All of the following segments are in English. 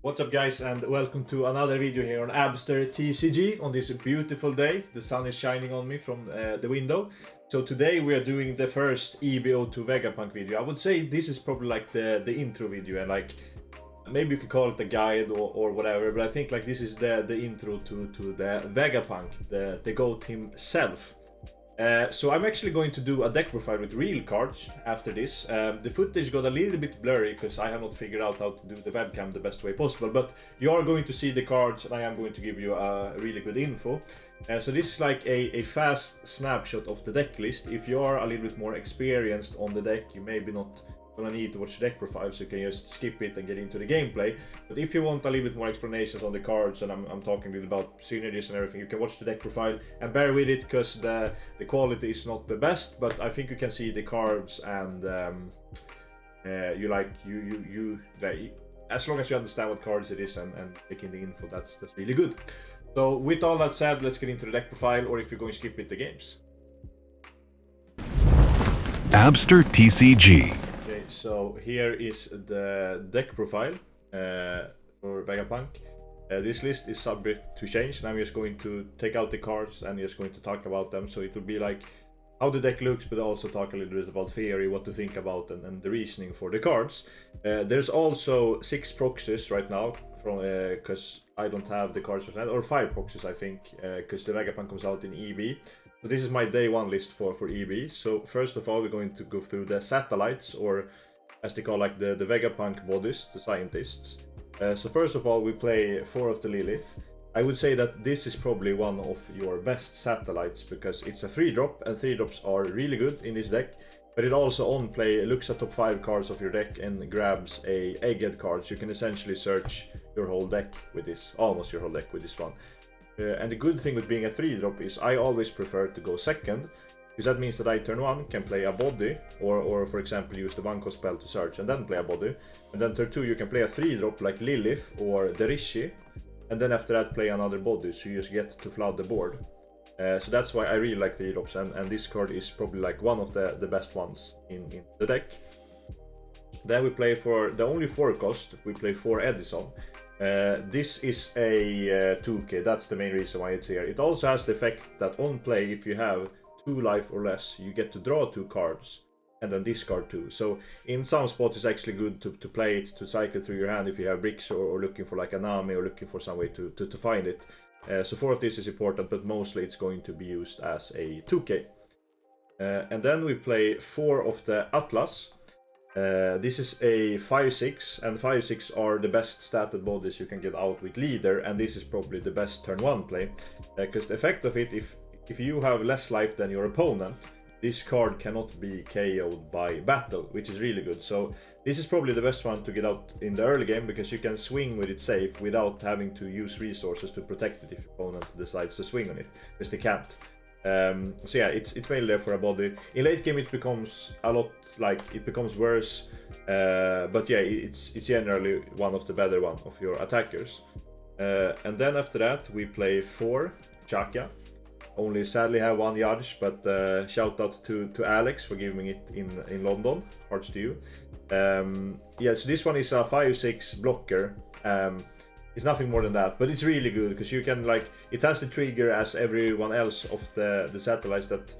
What's up guys, and welcome to another video here on Abster TCG on this beautiful day. The sun is shining on me from the window. So today we are doing the first EB02 Vegapunk video. I would say this is probably like the intro video, and like maybe you could call it a guide or whatever, but I think like this is the intro to the Vegapunk, the GOAT himself. So I'm actually going to do a deck profile with real cards after this. The footage got a little bit blurry because I have not figured out how to do the webcam the best way possible, but you are going to see the cards and I am going to give you a really good info. So this is like a fast snapshot of the deck list. If you are a little bit more experienced on the deck, you maybe not gonna need to watch the deck profile, so you can just skip it and get into the gameplay. But if you want a little bit more explanations on the cards, and I'm talking a little about synergies and everything, you can watch the deck profile and bear with it because the quality is not the best, but I think you can see the cards, and you as long as you understand what cards it is and taking the info, that's really good. So with all that said, let's get into the deck profile, or if you're going to skip it, the games. Abster TCG. So here is the deck profile for Vegapunk. This list is subject to change, and I'm just going to take out the cards and just going to talk about them. So it will be like how the deck looks, but also talk a little bit about theory, what to think about, and the reasoning for the cards. There's also 6 proxies right now, from because I don't have the cards right now, or 5 proxies I think, because the Vegapunk comes out in EB. So this is my day 1 list for EB. So first of all, we're going to go through the satellites, or as they call like the Vegapunk bodies, the scientists. So first of all, we play 4 of the Lilith. I would say that this is probably one of your best satellites because it's a 3-drop, and 3-drops are really good in this deck. But it also on play looks at top 5 cards of your deck and grabs a egghead card, so you can essentially search your whole deck with this, almost your whole deck with this one. And the good thing with being a 3-drop is I always prefer to go second, because that means that I turn 1 can play a body, or for example use the 1-cost spell to search and then play a body, and then turn 2 you can play a 3-drop like Lilith or the Rishi, and then after that play another body, so you just get to flood the board. So that's why I really like 3-drops, and this card is probably like one of the best ones in the deck. Then we play for the only 4-cost, we play 4 Edison. This is a 2k, that's the main reason why it's here. It also has the effect that on play, if you have 2 life or less, you get to draw 2 cards and then discard 2. So in some spots it's actually good to play it, to cycle through your hand if you have bricks, or looking for like a Nami, or looking for some way to find it. So 4 of this is important, but mostly it's going to be used as a 2k. And then we play 4 of the Atlas. This is a 5-6, and 5-6 are the best statted bodies you can get out with leader, and this is probably the best turn 1 play, because the effect of it, if you have less life than your opponent, this card cannot be KO'd by battle, which is really good. So this is probably the best one to get out in the early game, because you can swing with it safe without having to use resources to protect it if your opponent decides to swing on it, because they can't. So yeah, it's mainly there for a body. In late game it becomes a lot, like it becomes worse, but yeah, it's generally one of the better one of your attackers. And then after that we play 4 Chaka. Only sadly have 1 judge, but shout out to Alex for giving it in London. Hearts to you. Yeah, so this one is a 5-6 blocker. It's nothing more than that, but it's really good because you can, like, it has the trigger as everyone else of the satellites, that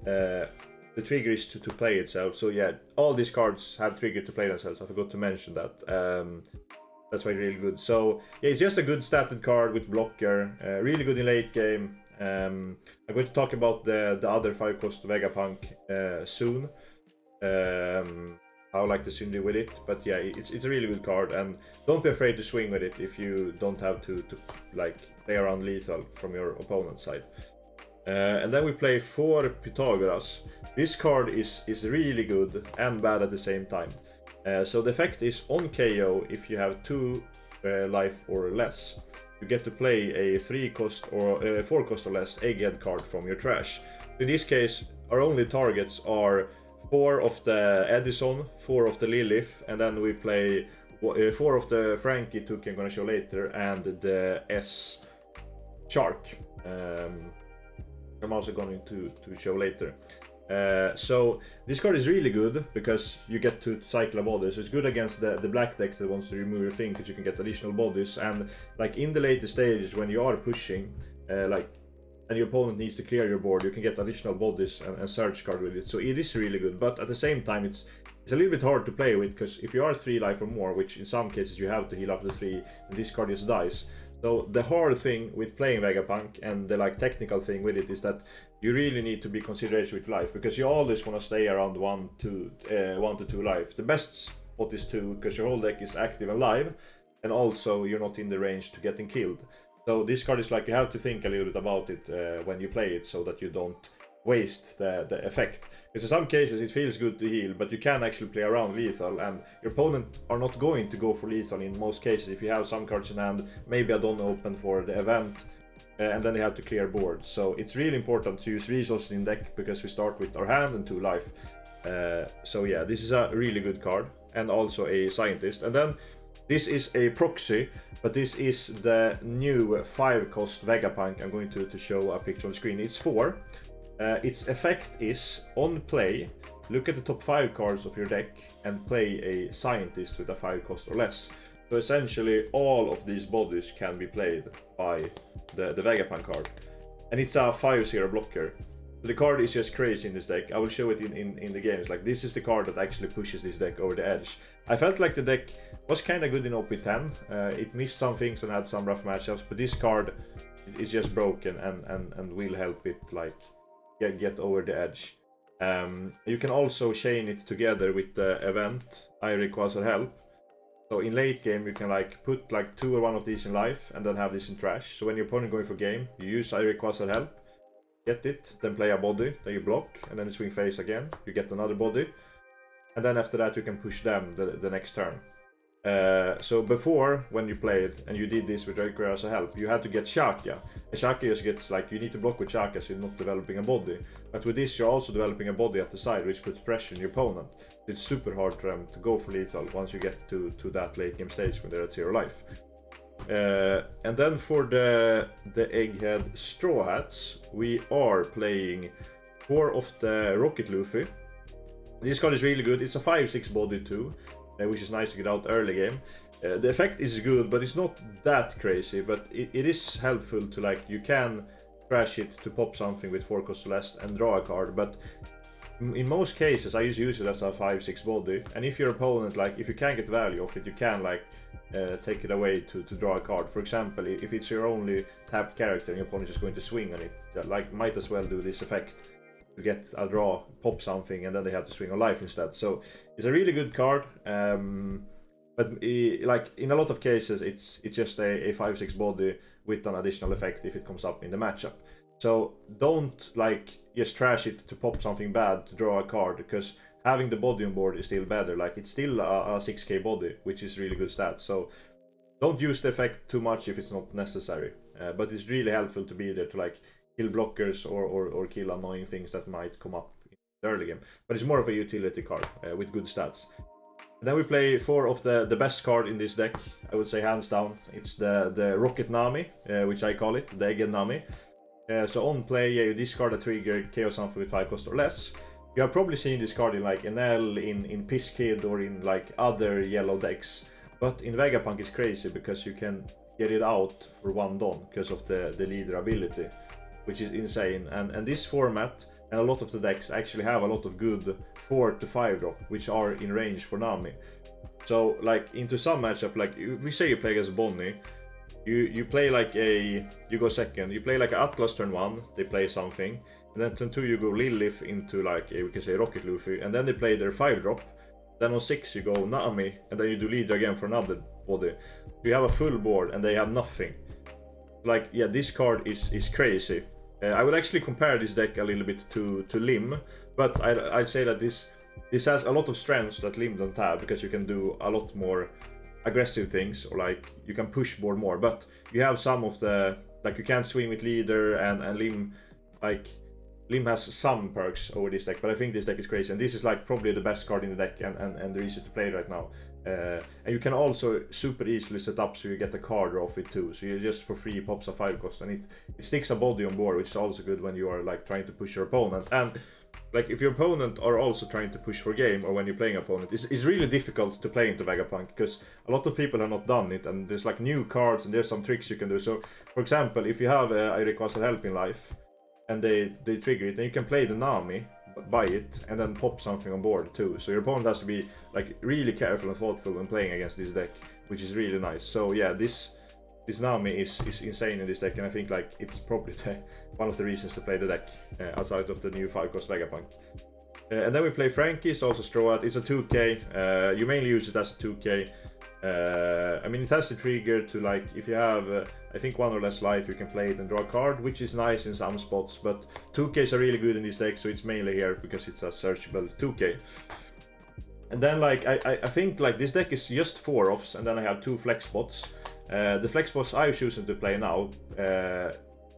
the trigger is to play itself. So yeah, all these cards have trigger to play themselves. I forgot to mention that. That's why it's really good. So yeah, it's just a good statted card with blocker. Really good in late game. I'm going to talk about the other 5-cost Vegapunk soon. How I like the synergy with it, but yeah, it's a really good card, and don't be afraid to swing with it if you don't have to like play around lethal from your opponent's side. And then we play 4 Pythagoras. This card is really good and bad at the same time. So the effect is on KO if you have 2 life or less. You get to play a 3-cost or 4-cost or less egghead card from your trash. In this case, our only targets are 4 of the Edison, 4 of the Lilith, and then we play 4 of the Frankie Took I'm gonna show later, and the S Shark. I'm also going to show later. So this card is really good because you get to cycle a body. So it's good against the black deck that wants to remove your thing because you can get additional bodies. And like in the later stages when you are pushing, and your opponent needs to clear your board, you can get additional bodies and search card with it. So it is really good, but at the same time it's a little bit hard to play with because if you are 3 life or more, which in some cases you have to heal up to 3, and this card just dies. So the hard thing with playing Vegapunk and the like technical thing with it is that you really need to be considerate with life because you always want to stay around 1 to 2 life. The best spot is 2 because your whole deck is active and live, and also you're not in the range to getting killed. So this card is like you have to think a little bit about it when you play it so that you don't waste the effect. Because in some cases it feels good to heal, but you can actually play around lethal, and your opponent are not going to go for lethal in most cases. If you have some cards in hand, maybe I don't open for the event, and then they have to clear board. So it's really important to use resources in deck because we start with our hand and 2 life. So yeah, this is a really good card, and also a scientist. And then this is a proxy, but this is the new 5-cost Vegapunk. I'm going to show a picture on the screen. It's 4. Its effect is, on play, look at the top 5 cards of your deck and play a scientist with a 5 cost or less. So essentially all of these bodies can be played by the Vegapunk card. And it's a 5/0 blocker. So the card is just crazy in this deck. I will show it in the games. Like, this is the card that actually pushes this deck over the edge. I felt like the deck was kind of good in OP10. It missed some things and had some rough matchups, but this card is just broken and will help it like get over the edge. You can also chain it together with the event I require help. So in late game you can like put like 2 or 1 of these in life and then have this in trash. So when your opponent going for game, you use I require help, get it, then play a body, then you block, and then you swing face again, you get another body, and then after that you can push them the next turn. So before, when you played and you did this with Require as a help, you had to get Shaka. And Shaka just gets like, you need to block with Shaka so you're not developing a body. But with this you're also developing a body at the side, which puts pressure on your opponent. It's super hard for them to go for lethal once you get to that late game stage when they're at 0 life. And then for the Egghead Straw Hats, we are playing 4 of the Rocket Luffy. This card is really good. It's a 5/6 body too, which is nice to get out early game. The effect is good, but it's not that crazy, but it is helpful to like, you can crash it to pop something with 4 cost or less and draw a card, but in most cases I just use it as a 5/6 body, and if your opponent, like, if you can't get value of it, you can like take it away to draw a card. For example, if it's your only tapped character and your opponent is going to swing on it, like, might as well do this effect to get a draw, pop something, and then they have to swing on life instead. So it's a really good card, but like in a lot of cases it's just a 5/6 body with an additional effect if it comes up in the matchup. So don't like just trash it to pop something bad to draw a card, because having the body on board is still better. Like, it's still a 6k body, which is really good stats. So don't use the effect too much if it's not necessary, but it's really helpful to be there to like kill blockers or kill annoying things that might come up in the early game. But it's more of a utility card with good stats. And then we play 4 of the best card in this deck, I would say hands down. It's the Rocket Nami, which I call it, the Egghead Nami. So on play, you discard a trigger, KO something with 5 cost or less. You have probably seen this card in like NL, in Piss Kid, or in like other yellow decks. But in Vegapunk it's crazy because you can get it out for 1 don because of the leader ability, which is insane. And this format and a lot of the decks actually have a lot of good 4 to 5 drop, which are in range for Nami. So like into some matchup, like we say you play against Bonnie, you play like you go second, you play like an Atlas turn 1, they play something, and then turn 2 you go Lilith into like we can say Rocket Luffy, and then they play their 5 drop. Then on 6 you go Nami, and then you do leader again for another body. You have a full board and they have nothing. Like, yeah, this card is crazy. I would actually compare this deck a little bit to Lim, but I'd say that this has a lot of strengths that Lim don't have, because you can do a lot more aggressive things, or like you can push board more, but you have some of the, like, you can't swing with leader, and Lim, like, Lim has some perks over this deck, but I think this deck is crazy, and this is like probably the best card in the deck, and they're easy to play right now. And you can also super easily set up so you get a card off it too, so you just for free pops a 5 cost, and it sticks a body on board, which is also good when you are like trying to push your opponent. And like if your opponent are also trying to push for game, or when you're playing opponent, it's really difficult to play into Vegapunk because a lot of people have not done it, and there's like new cards and there's some tricks you can do. So for example, if you have I request help in life and they trigger it, then you can play the Nami, buy it, and then pop something on board too. So your opponent has to be like really careful and thoughtful when playing against this deck, which is really nice. So yeah, this Nami is insane in this deck, and I think like it's probably one of the reasons to play the deck outside of the new 5-cost Vegapunk. And then we play Frankie, it's also straw hat. It's a 2k. You mainly use it as a 2k. I mean, it has the trigger to like, if you have I think 1 or less life, you can play it and draw a card, which is nice in some spots, but 2ks are really good in this deck, so it's mainly here because it's a searchable 2k. And then like I think like this deck is just 4-offs, and then I have 2 flex spots. The flex spots I've chosen to play now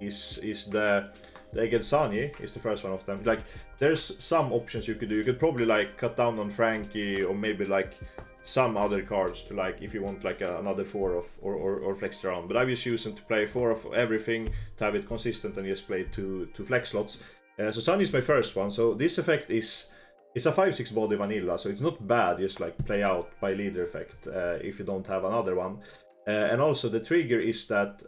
is the Egged Sani is the first one of them. Like there's some options you could do. You could probably like cut down on Frankie, or maybe like some other cards to like, if you want like another 4-off or flex around. But I've just chosen to play 4-off everything to have it consistent and just play two flex slots. So Sunny is my first one. So this effect is, it's a 5/6 body vanilla, so it's not bad. Just like play out by leader effect if you don't have another one. And also the trigger is that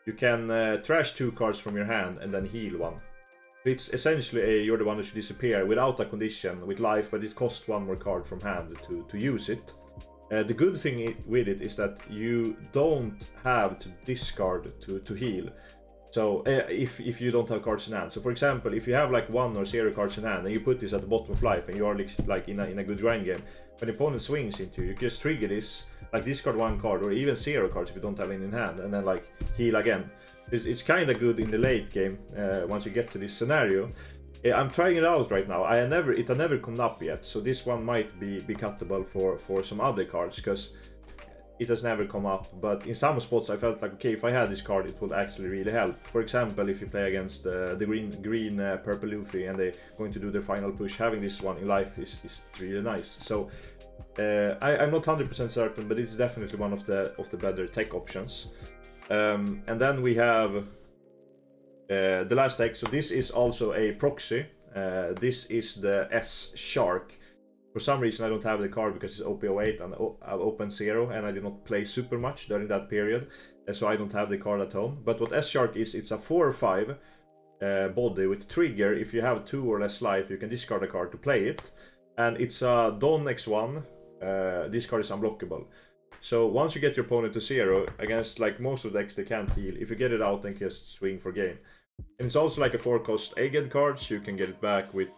you can trash 2 cards from your hand and then heal 1. It's essentially you're the one who should disappear without a condition with life, but it costs 1 more card from hand to use it. The good thing with it is that you don't have to discard to heal. So if you don't have cards in hand. So for example, if you have like 1 or 0 cards in hand and you put this at the bottom of life and you are like in a good grind game, when the opponent swings into you, you just trigger this, like discard 1 card or even 0 cards if you don't have any in hand, and then like heal again. It's kind of good in the late game once you get to this scenario. I'm trying it out right now. It had never come up yet, so this one might be cuttable for some other cards because it has never come up. But in some spots I felt like, okay, if I had this card it would actually really help. For example, if you play against the green purple Luffy and they're going to do their final push, having this one in life is really nice. So I'm not 100% certain, but it's definitely one of the better tech options. And then we have the last deck. So this is also a proxy. This is the S Shark. For some reason I don't have the card because it's OP08 and I've opened 0 and I did not play super much during that period, so I don't have the card at home. But what S Shark is, it's a 4 or 5 body with trigger. If you have 2 or less life, you can discard a card to play it, and it's a Don X1. This card is unblockable. So once you get your opponent to 0, against like most of the decks they can't heal. If you get it out, then just swing for game. And it's also like a 4-cost Egged card, so you can get it back with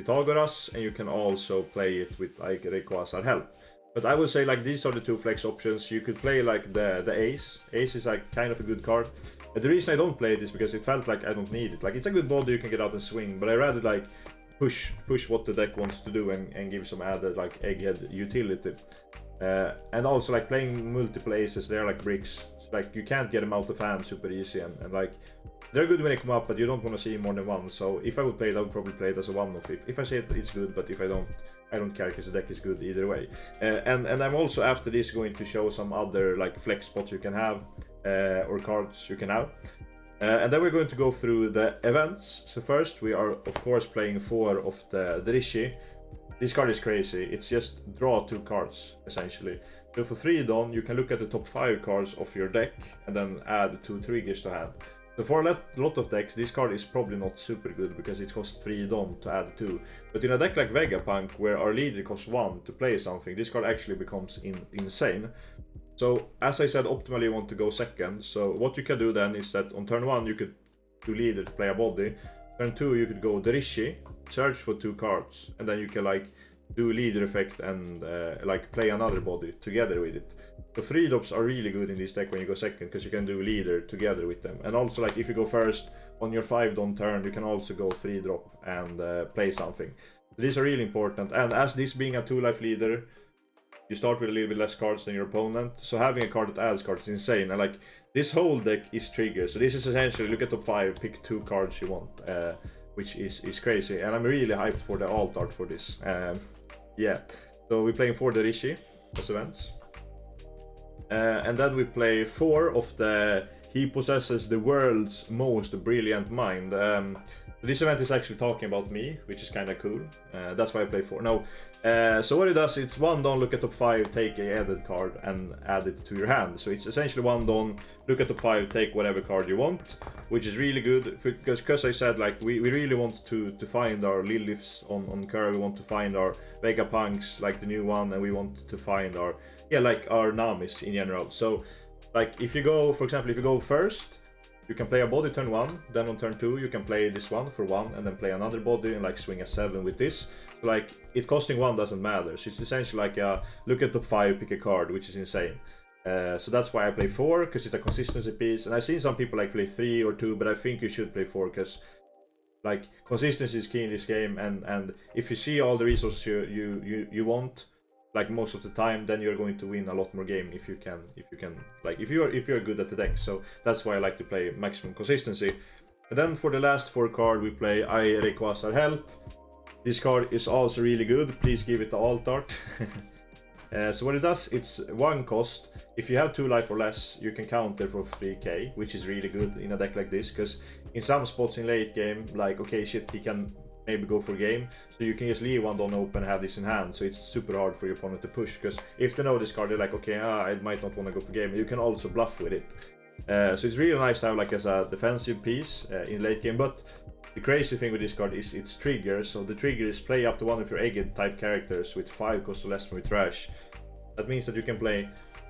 Agoras, and you can also play it with like Rayquaza help. But I would say like these are the 2 flex options. You could play like the Ace. Ace is like kind of a good card. The reason I don't play it is because it felt like I don't need it. Like it's a good body, you can get out and swing, but I rather like push what the deck wants to do and give some added like Egghead utility. And also like playing multiple aces, they're like bricks. So, like you can't get them out of hand super easy, and like they're good when they come up, but you don't want to see more than 1. So if I would play it, I would probably play it as a 1-off. If I say it's good, but if I don't care because the deck is good either way. And I'm also after this going to show some other like flex spots you can have or cards you can have. And then we're going to go through the events. So first we are of course playing 4 of the Rishi. This card is crazy. It's just draw 2 cards essentially. So for 3 Don, you can look at the top 5 cards of your deck and then add 2 triggers to hand. So for a lot of decks, this card is probably not super good because it costs 3 Don to add 2. But in a deck like Vegapunk, where our leader costs 1 to play something, this card actually becomes insane. So as I said, optimally you want to go second. So what you can do then is that on turn 1 you could do leader to play a body. Turn 2 you could go Derishi, search for 2 cards, and then you can like do leader effect and like play another body together with it. So 3 drops are really good in this deck when you go second, because you can do leader together with them. And also like if you go first on your 5 Don turn, you can also go 3 drop and play something. So these are really important, and as this being a 2-life leader, you start with a little bit less cards than your opponent, so having a card that adds cards is insane. And like this whole deck is triggered, so this is essentially look at top 5, pick 2 cards you want, which is crazy. And I'm really hyped for the alt art for this. Yeah, so we're playing 4 Derishi as events. And then we play 4 of the he possesses the world's most brilliant mind. This event is actually talking about me, which is kind of cool. That's why I play 4. No, so what it does, it's 1 Don, look at top 5, take a added card and add it to your hand. So it's essentially 1 Don, look at top 5, take whatever card you want, which is really good because I said like we really want to find our Liliths on curve, we want to find our Vegapunks like the new one, and we want to find our like our Namis in general. So like if you go, for example, if you go first, you can play a body turn 1, then on turn 2 you can play this one for 1 and then play another body and like swing a 7 with this. So like it costing 1 doesn't matter. So it's essentially like a look at top 5, pick a card, which is insane. So that's why I play 4, because it's a consistency piece. And I've seen some people like play 3 or 2, but I think you should play 4 because like consistency is key in this game, and if you see all the resources you want like most of the time, then you're going to win a lot more game if you can like if you're good at the deck. So that's why I like to play maximum consistency. And then for the last 4 card we play I Rayquaza Help. This card is also really good, please give it the alt art. So what it does, it's 1 cost. If you have 2 life or less, you can counter for 3k, which is really good in a deck like this, because in some spots in late game, like okay shit, he can maybe go for game, so you can just leave 1 Don open and have this in hand, so it's super hard for your opponent to push, because if they know this card, they're like okay, I might not want to go for game. You can also bluff with it. So it's really nice to have like as a defensive piece in late game. But the crazy thing with this card is its trigger. So the trigger is play up to 1 of your Egged type characters with 5 cost or less from your trash. That means that you can play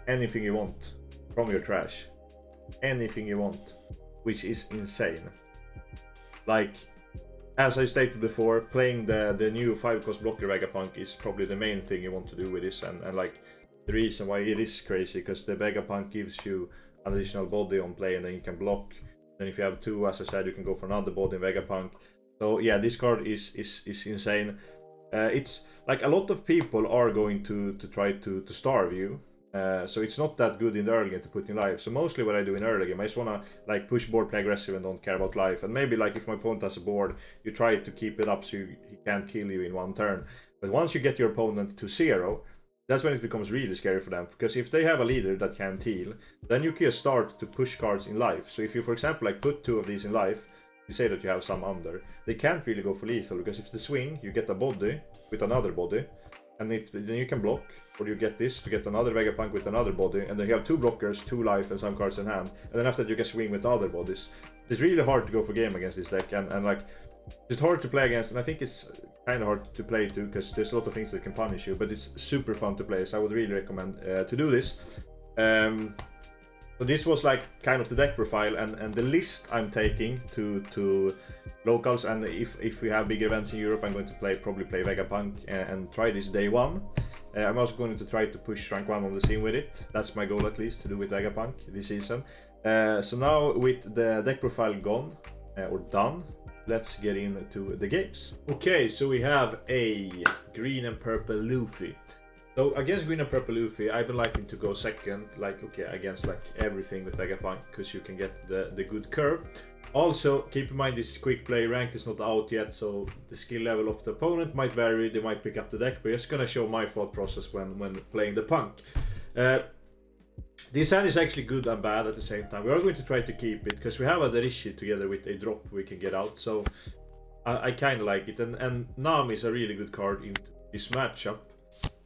anything you want from your trash, anything you want, which is insane. Like, as I stated before, playing the new 5 cost blocker Vegapunk is probably the main thing you want to do with this, and like the reason why it is crazy, because the Vegapunk gives you an additional body on play and then you can block. Then if you have 2, as I said, you can go for another body in Vegapunk. So yeah, this card is insane. It's like a lot of people are going to try to starve you. So it's not that good in the early game to put in life. So mostly what I do in early game, I just wanna like push board, play aggressive, and don't care about life. And maybe like if my opponent has a board, you try to keep it up so he can't kill you in 1 turn. But once you get your opponent to 0, that's when it becomes really scary for them. Because if they have a leader that can't heal, then you can start to push cards in life. So if you, for example, like put 2 of these in life, you say that you have some under, they can't really go for lethal, because if they swing, you get a body with another body. And if then you can block, or you get this to get another Vegapunk with another body, and then you have 2 blockers, 2 life, and some cards in hand. And then after that you can swing with other bodies. It's really hard to go for game against this deck, and like it's hard to play against, and I think it's kind of hard to play too, because there's a lot of things that can punish you, but it's super fun to play, so I would really recommend to do this. So this was like kind of the deck profile, and the list I'm taking to locals, and if we have big events in Europe, I'm going to probably play Vegapunk and try this day 1. I'm also going to try to push rank 1 on the scene with it. That's my goal, at least, to do with Vegapunk this season. So now with the deck profile gone, or done, let's get into the games. Okay, so we have a green and purple Luffy. So against green and purple Luffy, I've been liking to go second, like okay, against like everything with Vegapunk, because you can get the good curve. Also, keep in mind this is quick play, ranked is not out yet, so the skill level of the opponent might vary, they might pick up the deck, but it's gonna show my thought process when playing the punk. This hand is actually good and bad at the same time. We are going to try to keep it, because we have a Derishi together with a drop we can get out, so I kind of like it. And Nami is a really good card in this matchup.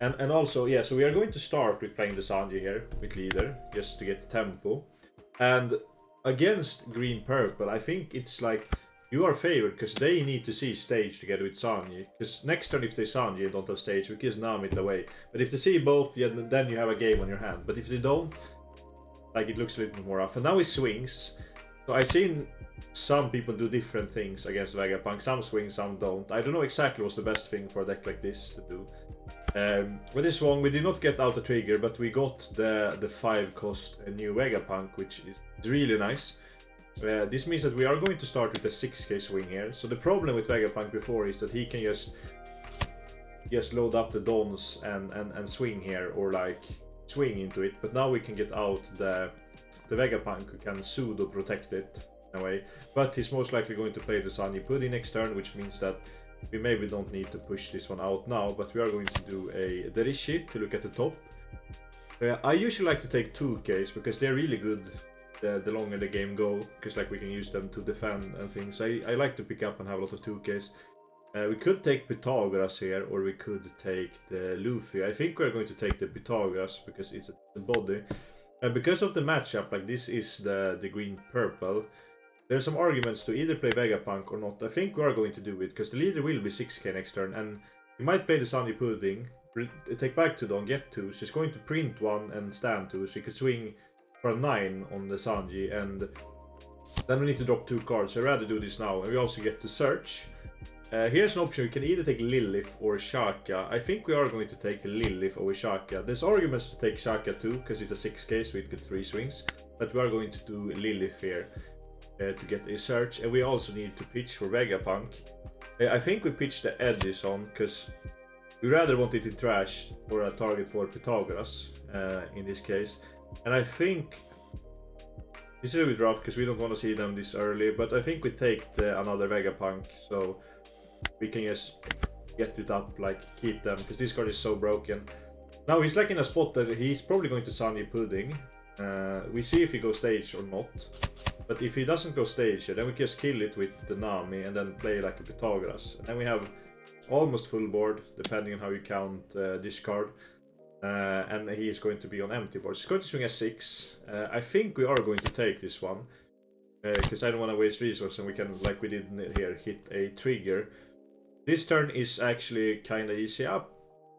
And also, yeah, so we are going to start with playing the Sanji here, with leader, just to get tempo. And against green-purple, I think it's like, you are favored, because they need to see stage together with Sanji. Because next turn, if they Sanji and don't have stage, we kiss Nami away. But if they see both, yeah, then you have a game on your hand. But if they don't, like, it looks a little bit more rough. And now he swings. So I've seen some people do different things against Vegapunk. Some swing, some don't. I don't know exactly what's the best thing for a deck like this to do. With this one, we did not get out the trigger, but we got the 5 cost new Vegapunk, which is really nice. This means that we are going to start with a 6k swing here. So the problem with Vegapunk before is that he can just load up the Dons and swing here, or like swing into it. But now we can get out the Vegapunk who can pseudo protect it in a way. But he's most likely going to play the Sanji Pudding next turn, which means that we maybe don't need to push this one out now, but we are going to do a Derishi to look at the top. I usually like to take 2Ks because they're really good the longer the game go, because like we can use them to defend and things. I like to pick up and have a lot of 2Ks. We could take Pythagoras here, or we could take the Luffy. I think we're going to take the Pythagoras because it's a body. And because of the matchup, like this is the green-purple, there's some arguments to either play Vegapunk or not. I think we are going to do it, because the leader will be 6k next turn, and we might play the Sunny Pudding, take back 2 don't get 2, so it's going to print 1 and stand 2, so you could swing for a 9 on the Sanji, and then we need to drop 2 cards, so I'd rather do this now, and we also get to search. Here's an option, we can either take Lilith or Shaka. I think we are going to take the Lilith over Shaka. There's arguments to take Shaka too, because it's a 6k, so we get 3 swings. But we are going to do Lilith here to get a search. And we also need to pitch for Vegapunk. I think we pitch the Edison, because we rather want it in trash for a target for Pythagoras in this case. And I think this is a bit rough, because we don't want to see them this early. But I think we take another Vegapunk, so we can just get it up, like keep them, because this card is so broken. Now he's like in a spot that he's probably going to Sunny Pudding. We see if he goes stage or not. But if he doesn't go stage, then we just kill it with the Nami and then play like a Pythagoras. And then we have almost full board, depending on how you count this card. And he is going to be on empty board. So he's going to swing a 6. I think we are going to take this one, because I don't want to waste resources, and we can, like we did here, hit a trigger. This turn is actually kind of easy up.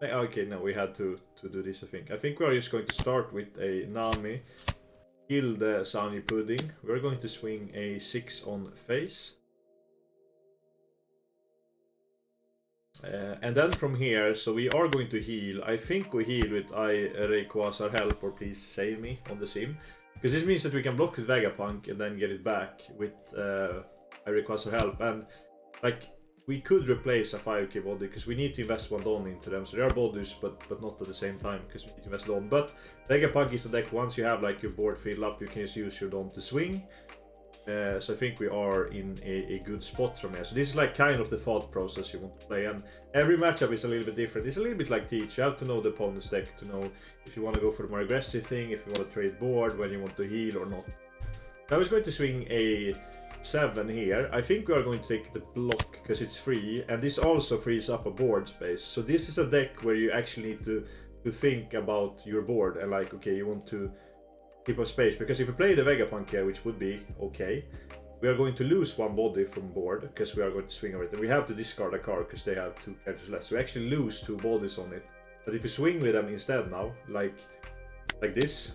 Okay, no, we had to do this, I think. I think we are just going to start with a Nami, kill the Sunny Pudding. We're going to swing a 6 on face. And then from here, so we are going to heal. I think we heal with I Rayquaza help, or please save me on the sim. Because this means that we can block with Vegapunk and then get it back with I Rayquaza help. And like, we could replace a 5k body, because we need to invest 1 Don into them. So they are bodies, but not at the same time, because we need to invest Don. But Vegapunk is a deck, once you have like your board filled up, you can just use your Don to swing. So I think we are in a good spot from here. So this is like kind of the thought process you want to play. And every matchup is a little bit different. It's a little bit like Teach. You have to know the opponent's deck to know if you want to go for the more aggressive thing, if you want to trade board, when you want to heal or not. So I was going to swing a 7 here. I think we are going to take the block because it's free, and this also frees up a board space. So this is a deck where you actually need to think about your board and like, okay, you want to keep a space, because if you play the Vegapunk here, which would be okay, we are going to lose 1 body from board because we are going to swing over it, and we have to discard a card because they have 2 characters less. So we actually lose 2 bodies on it. But if you swing with them instead now, like this,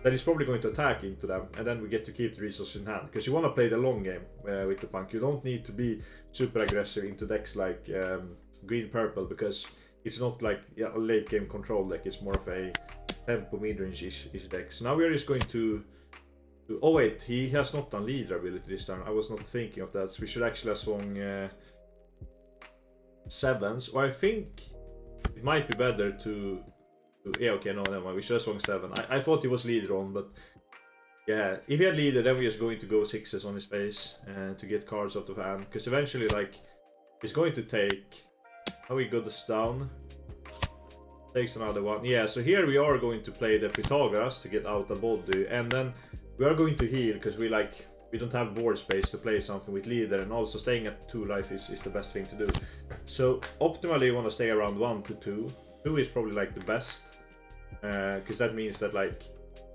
that is probably going to attack into them, and then we get to keep the resources in hand, because you want to play the long game with the Punk. You don't need to be super aggressive into decks like green-purple, because it's not like a late game control deck, it's more of a tempo mid-range is deck. So now we are just going to oh wait, he has not done leader ability this time. I was not thinking of that, so we should actually have swung 7s, or I think it might be better to yeah, okay, no, never mind. We should have swung 7. I thought he was leader on, but yeah, if he had leader, then we're just going to go 6s on his face to get cards out of hand, because eventually, like, he's going to take. How he goes down, takes another one. Yeah, so here we are going to play the Pythagoras to get out a body, and then we are going to heal because we don't have board space to play something with leader, and also staying at 2 life is the best thing to do. So optimally you want to stay around 1 to 2. 2 is probably like the best, because that means that like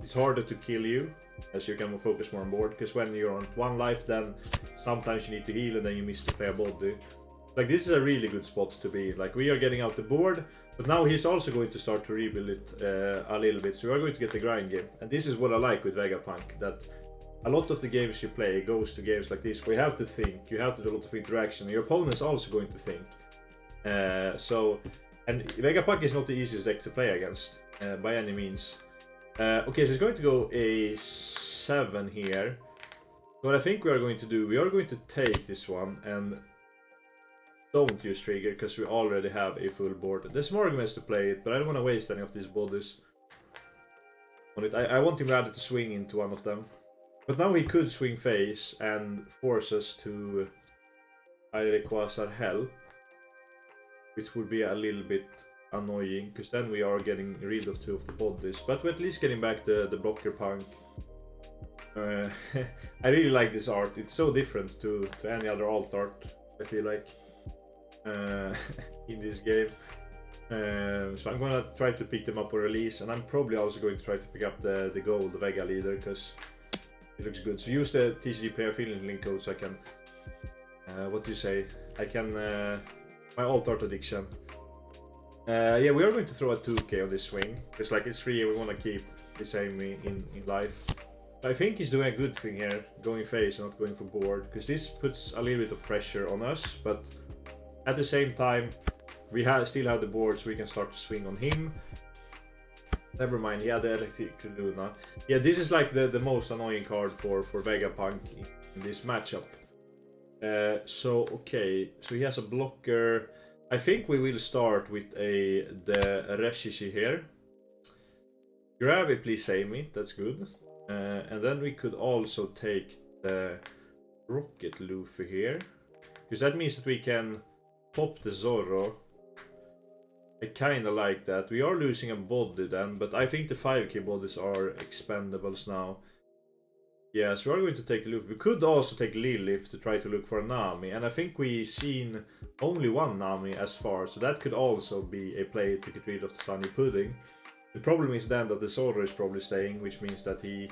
it's harder to kill you, as you can focus more on board, because when you're on 1 life, then sometimes you need to heal and then you miss to play a body. Like, this is a really good spot to be. Like, we are getting out the board, but now he's also going to start to rebuild it a little bit, so we are going to get the grind game. And this is what I like with Vegapunk, that a lot of the games you play goes to games like this, where you have to think, you have to do a lot of interaction, and your opponent's also going to think. And Vegapunk is not the easiest deck to play against, by any means. Okay, so it's going to go a 7 here. What I think we are going to do, we are going to take this one and don't use trigger, because we already have a full board. There's more arguments to play it, but I don't want to waste any of these bodies on it. I want him rather to swing into one of them. But now he could swing face and force us to Rayquaza help, which would be a little bit annoying, because then we are getting rid of 2 of the bodies. But we're at least getting back the blocker Punk. I really like this art. It's so different to any other alt art, I feel like, in this game. So I'm gonna try to pick them up for release, and I'm probably also going to try to pick up the gold Vega leader because it looks good. So use the TCG player feeling link code so I can, what do you say? I can, my alt art addiction. Yeah, we are going to throw a 2k on this swing because like it's free and we want to keep the same in life. I think he's doing a good thing here, going face and not going for board, because this puts a little bit of pressure on us, but at the same time we still have the board so we can start to swing on him. Never mind, he had the Electric Luna. Yeah, this is like the most annoying card for Vegapunk in this matchup. So okay, so he has a blocker. I think we will start with the Reshishi here. Grab it, please save me, that's good. And then we could also take the Rocket Luffy here, because that means that we can pop the Zorro. I kinda like that. We are losing a body then, but I think the 5k bodies are expendables now. Yeah, so we are going to take Luffy. We could also take Lilith to try to look for a Nami, and I think we've seen only one Nami as far, so that could also be a play to get rid of the Sunny Pudding. The problem is then that the Zorro is probably staying, which means that he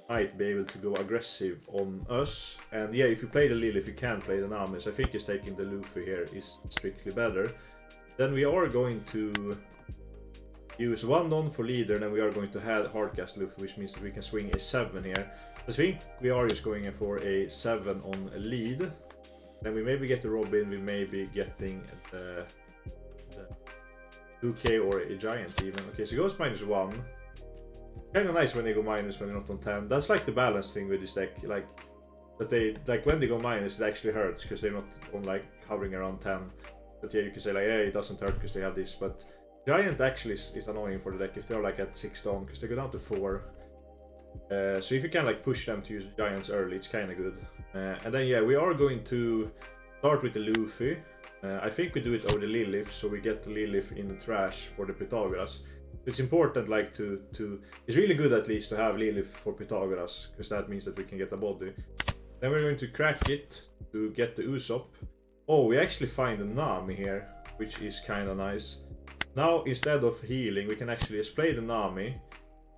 might be able to go aggressive on us. And yeah, if you play the Lilith, you can play the Nami, so I think just taking the Luffy here is strictly better. Then we are going to use 1 Don for leader, and then we are going to have Hardcast Luffy, which means that we can swing a 7 here. I think we are just going for a 7 on a lead. Then we maybe get the Robin, we may be getting the 2k or a Giant even. Okay, so it goes -1. Kinda nice when they go minus when they're not on 10. That's like the balanced thing with this deck, like that they like when they go minus it actually hurts because they're not on like hovering around 10. But yeah, you can say like, hey, it doesn't hurt because they have this, but Giant actually is annoying for the deck if they're like at 6 down, because they go down to 4. So if you can like push them to use Giants early, it's kind of good. And then yeah, we are going to start with the Luffy. I think we do it over the Lilith, so we get the Lilith in the trash for the Pythagoras. It's important like to it's really good at least to have Lilith for Pythagoras, because that means that we can get a body. Then we're going to crack it to get the Usopp. Oh, we actually find a Nami here, which is kind of nice. Now, instead of healing, we can actually just play the Nami,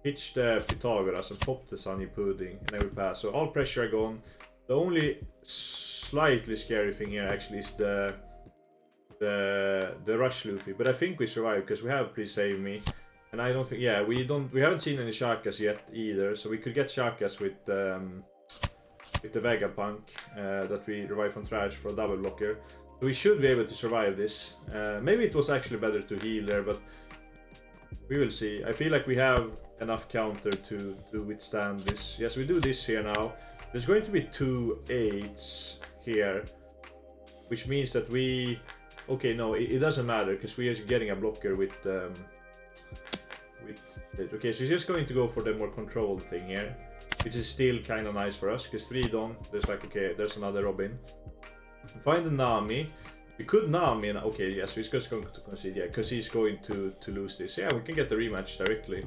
pitch the Pythagoras, and pop the Sunny Pudding, and then we pass. So all pressure are gone. The only slightly scary thing here actually is the Rush Luffy, but I think we survive because we have Please Save Me, and I don't think, yeah, we haven't seen any Shakas yet either, so we could get Shakas with the Vegapunk that we revive from trash for a double blocker. So we should be able to survive this. Maybe it was actually better to heal there, but we will see. I feel like we have enough counter to withstand this. Yes, we do this here now. There's going to be 2 8s here, which means that we... Okay, no, it doesn't matter because we are getting a blocker with it. Okay, so he's just going to go for the more controlled thing here, which is still kind of nice for us because 3 Don, there's like, okay, there's another Robin. Find the Nami. We could Nami, and okay, yes, we're just going to concede, yeah, because he's going to lose this. Yeah, we can get the rematch directly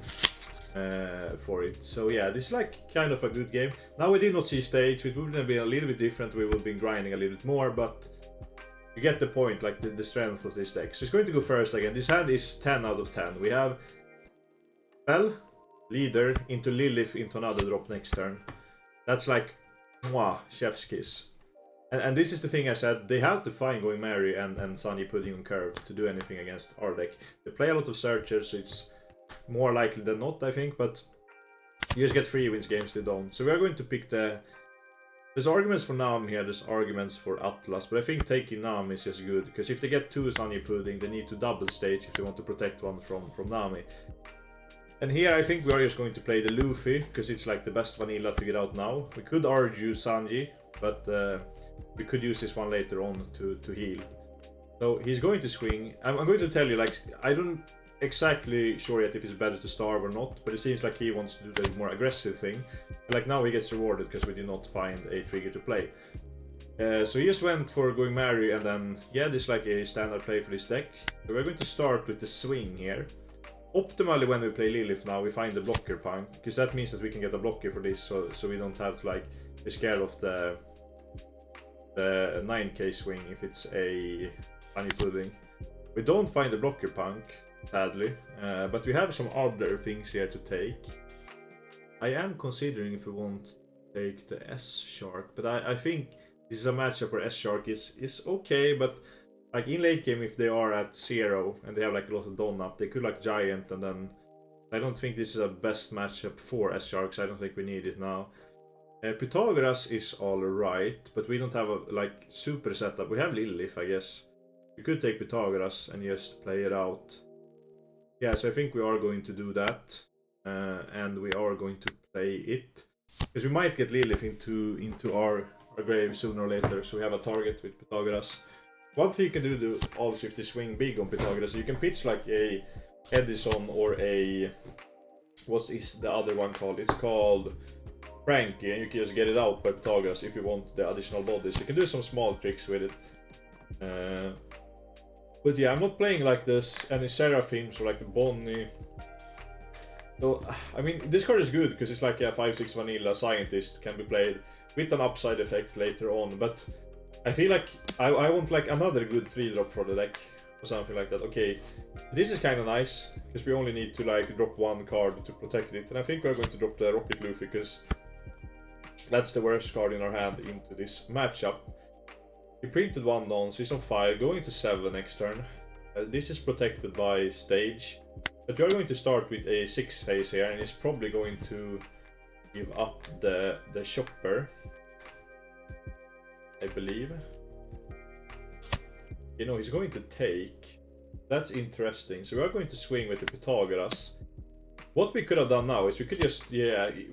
for it. So yeah, this is like kind of a good game. Now we did not see stage, it would have been a little bit different, we would have been grinding a little bit more, but you get the point, like the strength of this deck. So it's going to go first again. This hand is 10 out of 10. We have Spell, Leader, into Lilith, into another drop next turn. That's like, mwah, chef's kiss. And this is the thing I said, they have to find Going Merry and Sunny Pudding on curve to do anything against our deck. They play a lot of searchers, so it's more likely than not, I think, but you just get free wins games they don't. So we are going to pick the... There's arguments for Nami here, there's arguments for Atlas, but I think taking Nami is just good, because if they get 2 Sunny Pudding, they need to double stage if they want to protect one from Nami. And here I think we are just going to play the Luffy, because it's like the best vanilla to get out now. We could argue Sanji, but we could use this one later on to heal. So he's going to swing. I'm going to tell you, like, I don't exactly sure yet if it's better to starve or not, but it seems like he wants to do the more aggressive thing. Like now he gets rewarded because we did not find a trigger to play. So he just went for Going Merry, and then, yeah, this is like a standard play for this deck. So we're going to start with the swing here. optimally when we play Lilith now, we find the blocker punk, because that means that we can get a blocker for this, so we don't have to like be scared of the 9k swing if it's a honey pudding. We don't find the blocker punk, sadly, but we have some other things here to take. I am considering if we want to take the S-Shark, but I think this is a matchup where S-Shark is okay, but like in late game, if they are at 0 and they have like a lot of Don up, they could like Giant, and then I don't think this is a best matchup for S-Sharks. I don't think we need it now. Pythagoras is alright, but we don't have a like super setup. We have Lilith, I guess. We could take Pythagoras and just play it out. Yeah, so I think we are going to do that. And we are going to play it. Because we might get Lilith into our grave sooner or later, so we have a target with Pythagoras. One thing you can do also if they swing big on Pythagoras, you can pitch like a Edison or a... what is the other one called? It's called Frankie, and you can just get it out by Pythagoras if you want the additional bodies. You can do some small tricks with it. But yeah, I'm not playing like this any Seraphims or like the Bonnie. So, I mean, this card is good because it's like a 5-6 vanilla scientist, can be played with an upside effect later on, but I feel like I want like another good 3-drop for the deck or something like that. Okay, this is kind of nice because we only need to like drop one card to protect it, and I think we're going to drop the Rocket Luffy because that's the worst card in our hand into this matchup. We printed one down, so he's on 5, going to 7 next turn. This is protected by stage, but we are going to start with a 6 phase here, and he's probably going to give up the shopper, I believe. You know, he's going to take. That's interesting. So we are going to swing with the Pythagoras. What we could have done now is we could just,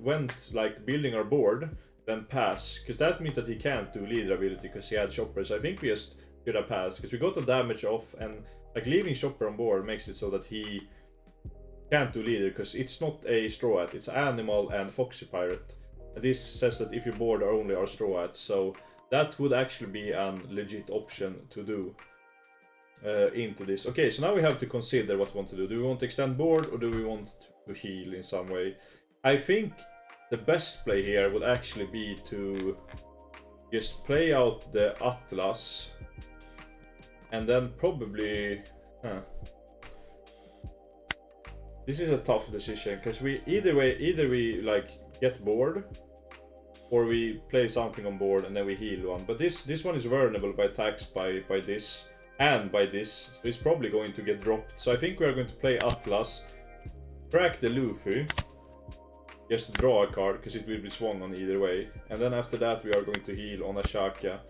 went like building our board, then pass, because that means that he can't do leader ability because he had shopper. So I think we just could have passed because we got the damage off, and like leaving shopper on board makes it so that he can't do leader because it's not a straw hat, it's animal and foxy pirate. And this says that if you board are only our straw hats, so that would actually be a legit option to do into this. Okay, so now we have to consider what we want to do. Do we want to extend board or do we want to heal in some way? I think the best play here would actually be to just play out the Atlas and then probably... This is a tough decision because we either we like get bored or we play something on board and then we heal one. But this one is vulnerable by attacks by this and by this, so it's probably going to get dropped. So I think we are going to play Atlas, crack the Luffy, just to draw a card because it will be swung on either way, and then after that we are going to heal on Ashaka.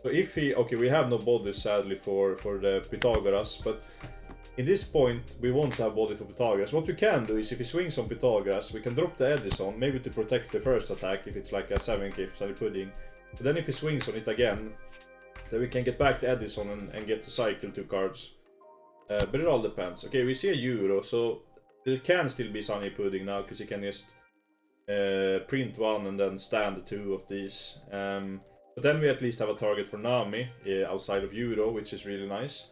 So if he... okay, we have no bodies sadly for the Pythagoras, but in this point we won't have body for Pythagoras. What we can do is if he swings on Pythagoras, we can drop the Edison, maybe to protect the first attack if it's like a 7k for Sunny Pudding. But then if he swings on it again, then we can get back the Edison and get to cycle 2 cards. But it all depends. Okay, we see a Euro, so there can still be Sunny Pudding now because he can just print 1 and then stand 2 of these. But then we at least have a target for Nami outside of Euro, which is really nice.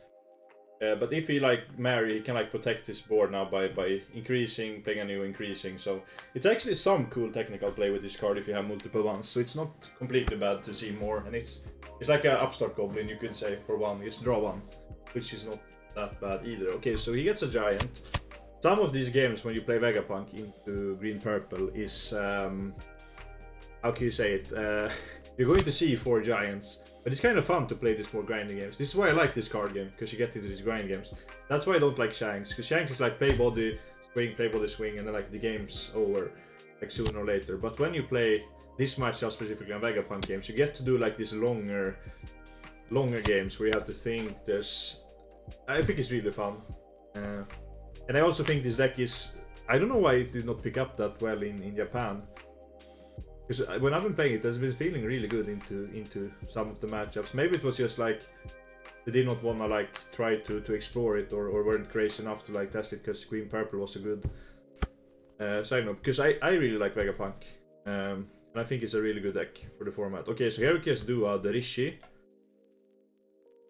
But if he like marry, he can like protect his board now by increasing, playing a new increasing. So it's actually some cool technical play with this card if you have multiple ones. So it's not completely bad to see more, and it's like an upstart goblin, you could say, for one. Just draw 1, which is not that bad either. Okay, so he gets a giant. Some of these games when you play Vegapunk into green purple is how can you say it? You're going to see 4 giants. But it's kind of fun to play these more grinding games. This is why I like this card game, because you get into these grind games. That's why I don't like Shanks, because Shanks is like play body, swing, and then like the game's over, like sooner or later. But when you play this matchup specifically on Vegapunk games, you get to do like these longer games where you have to think. I think it's really fun. And I also think this deck is... I don't know why it did not pick up that well in Japan. Because when I've been playing it, I've been feeling really good into some of the matchups. Maybe it was just like they did not want to like try to explore it or weren't crazy enough to like test it because green purple was so good. So I don't know, because I really like Vegapunk, and I think it's a really good deck for the format. Okay, so here we can do the Rishi.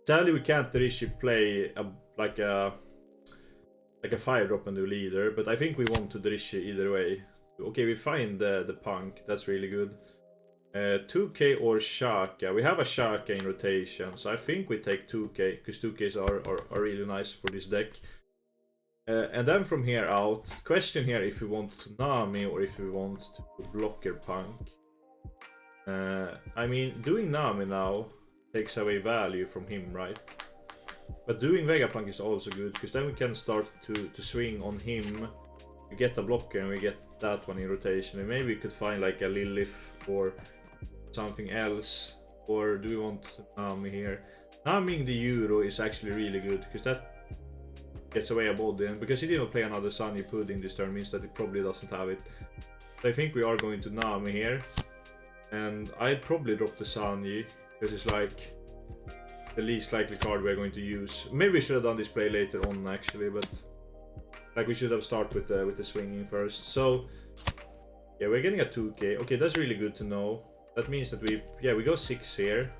Sadly, we can't the Rishi play like a like a 5-drop and do leader, but I think we want to Drishy either way. Okay, we find the Punk, that's really good. 2k or Shaka. We have a Shaka in rotation, so I think we take 2k, because 2ks are really nice for this deck. And then from here out, question here if we want to Nami or if we want to blocker Punk. I mean, doing Nami now takes away value from him, right? But doing Vegapunk is also good, because then we can start to swing on him. We get a blocker and we get that one in rotation, and maybe we could find like a Lilith or something else. Or do we want Nami here? Namiing the Euro is actually really good, because that gets away a body, and because he didn't play another Sunny Pudding this turn means that it probably doesn't have it. So I think we are going to Nami here, and I'd probably drop the Sunny, because it's like the least likely card we're going to use. Maybe we should have done this play later on actually, but like we should have started with the swinging first. So yeah, we're getting a 2k. Okay, that's really good to know. That means that we go 6 here,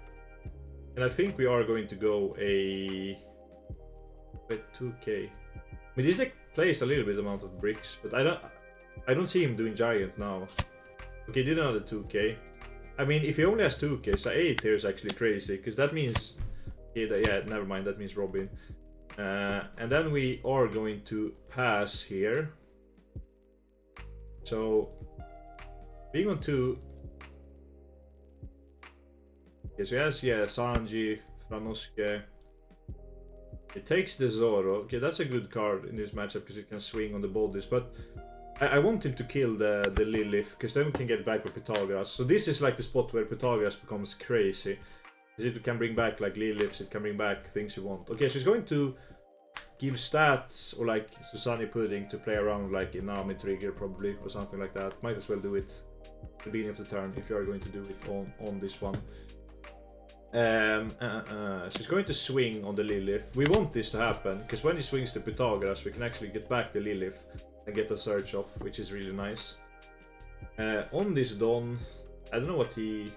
and I think we are going to go a 2k. I mean, this deck plays a little bit amount of bricks, but I don't see him doing giant now. Okay, did another 2k. I mean, if he only has 2k, so 8 here is actually crazy, because that means yeah, never mind, that means Robin. And then we are going to pass here. So being on 2. Okay, so yes, yeah, Sanji, Franosuke. It takes the Zoro. Okay, that's a good card in this matchup because it can swing on the bodies. But I want him to kill the Lilith, because then we can get back with Pythagoras. So this is like the spot where Pythagoras becomes crazy. Because it can bring back like Liliths, it can bring back things you want. Okay, so he's going to give stats or like Sunny Pudding to play around like Inami trigger probably or something like that. Might as well do it at the beginning of the turn if you are going to do it on this one. So he's going to swing on the Lilith. We want this to happen, because when he swings the Pythagoras, we can actually get back the Lilith and get a search off, which is really nice. On this Don, I don't know what he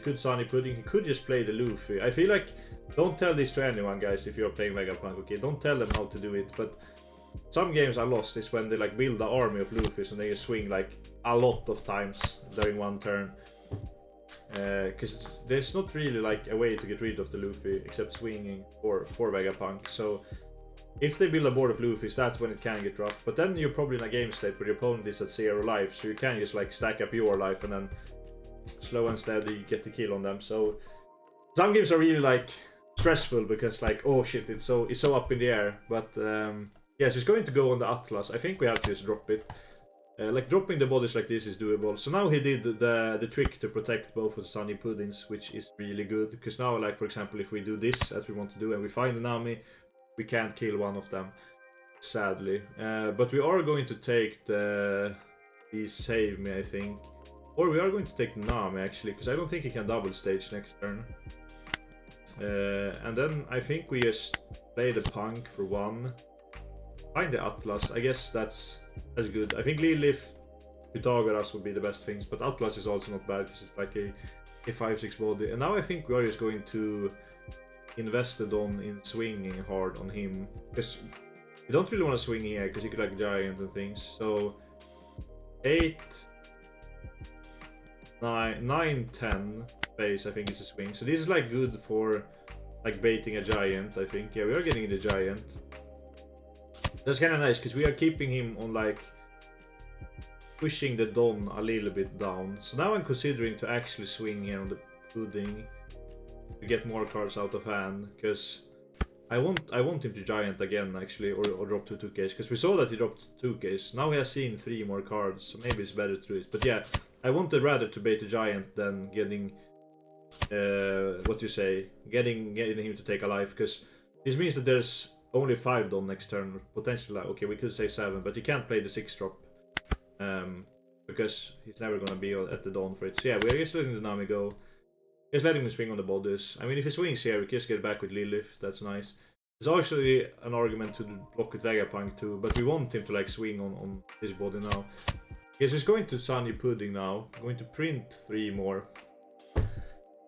could Sunny Pudding, he could just play the Luffy. I feel like, don't tell this to anyone guys if you're playing Vegapunk, okay? Don't tell them how to do it, but some games I lost is when they like build an army of Luffys and they just swing like a lot of times during one turn. Because there's not really like a way to get rid of the Luffy except swinging for Vegapunk. So if they build a board of Luffys, that's when it can get rough. But then you're probably in a game state where your opponent is at 0 life, so you can just like stack up your life and then slow and steady get the kill on them. So some games are really like stressful because like, oh shit, it's so up in the air. But yeah, so it's going to go on the Atlas. I think we have to just drop it. Like dropping the bodies like this is doable. So now he did the trick to protect both of the Sunny Puddings, which is really good. Because now, like for example, if we do this as we want to do and we find the Nami, we can't kill one of them, sadly. But we are going to take the Save Me, I think. Or we are going to take Nami actually, because I don't think he can double stage next turn. And then I think we just play the Punk for 1. Find the Atlas. I guess that's good. I think Lilith, Pythagoras would be the best things, but Atlas is also not bad because it's like a 5-6 body. And now I think we are just going to invest it in swinging hard on him, because we don't really want to swing here because he could like giant and things. So 8, 9, 10 base I think is a swing. So this is like good for like baiting a giant, I think. Yeah, we are getting the giant. That's kind of nice because we are keeping him on like pushing the Don a little bit down. So now I'm considering to actually swing here on the Pudding to get more cards out of hand, because I want him to giant again actually, or drop 2 2Ks, because we saw that he dropped 2Ks. Now he has seen 3 more cards, so maybe it's better to do it. But yeah, I wanted rather to bait the giant than getting getting him to take a life, because this means that there's only 5 Don next turn, potentially. Like, okay, we could say 7, but you can't play the 6-drop because he's never gonna be at the Don for it. So yeah, we're just letting the Nami go. Just letting him swing on the bodies. I mean, if he swings here, we can just get back with Lilith. That's nice. There's actually an argument to block with Vegapunk too, but we want him to like swing on his body now. Yes, he's going to Sunny Pudding now. I'm going to print 3 more.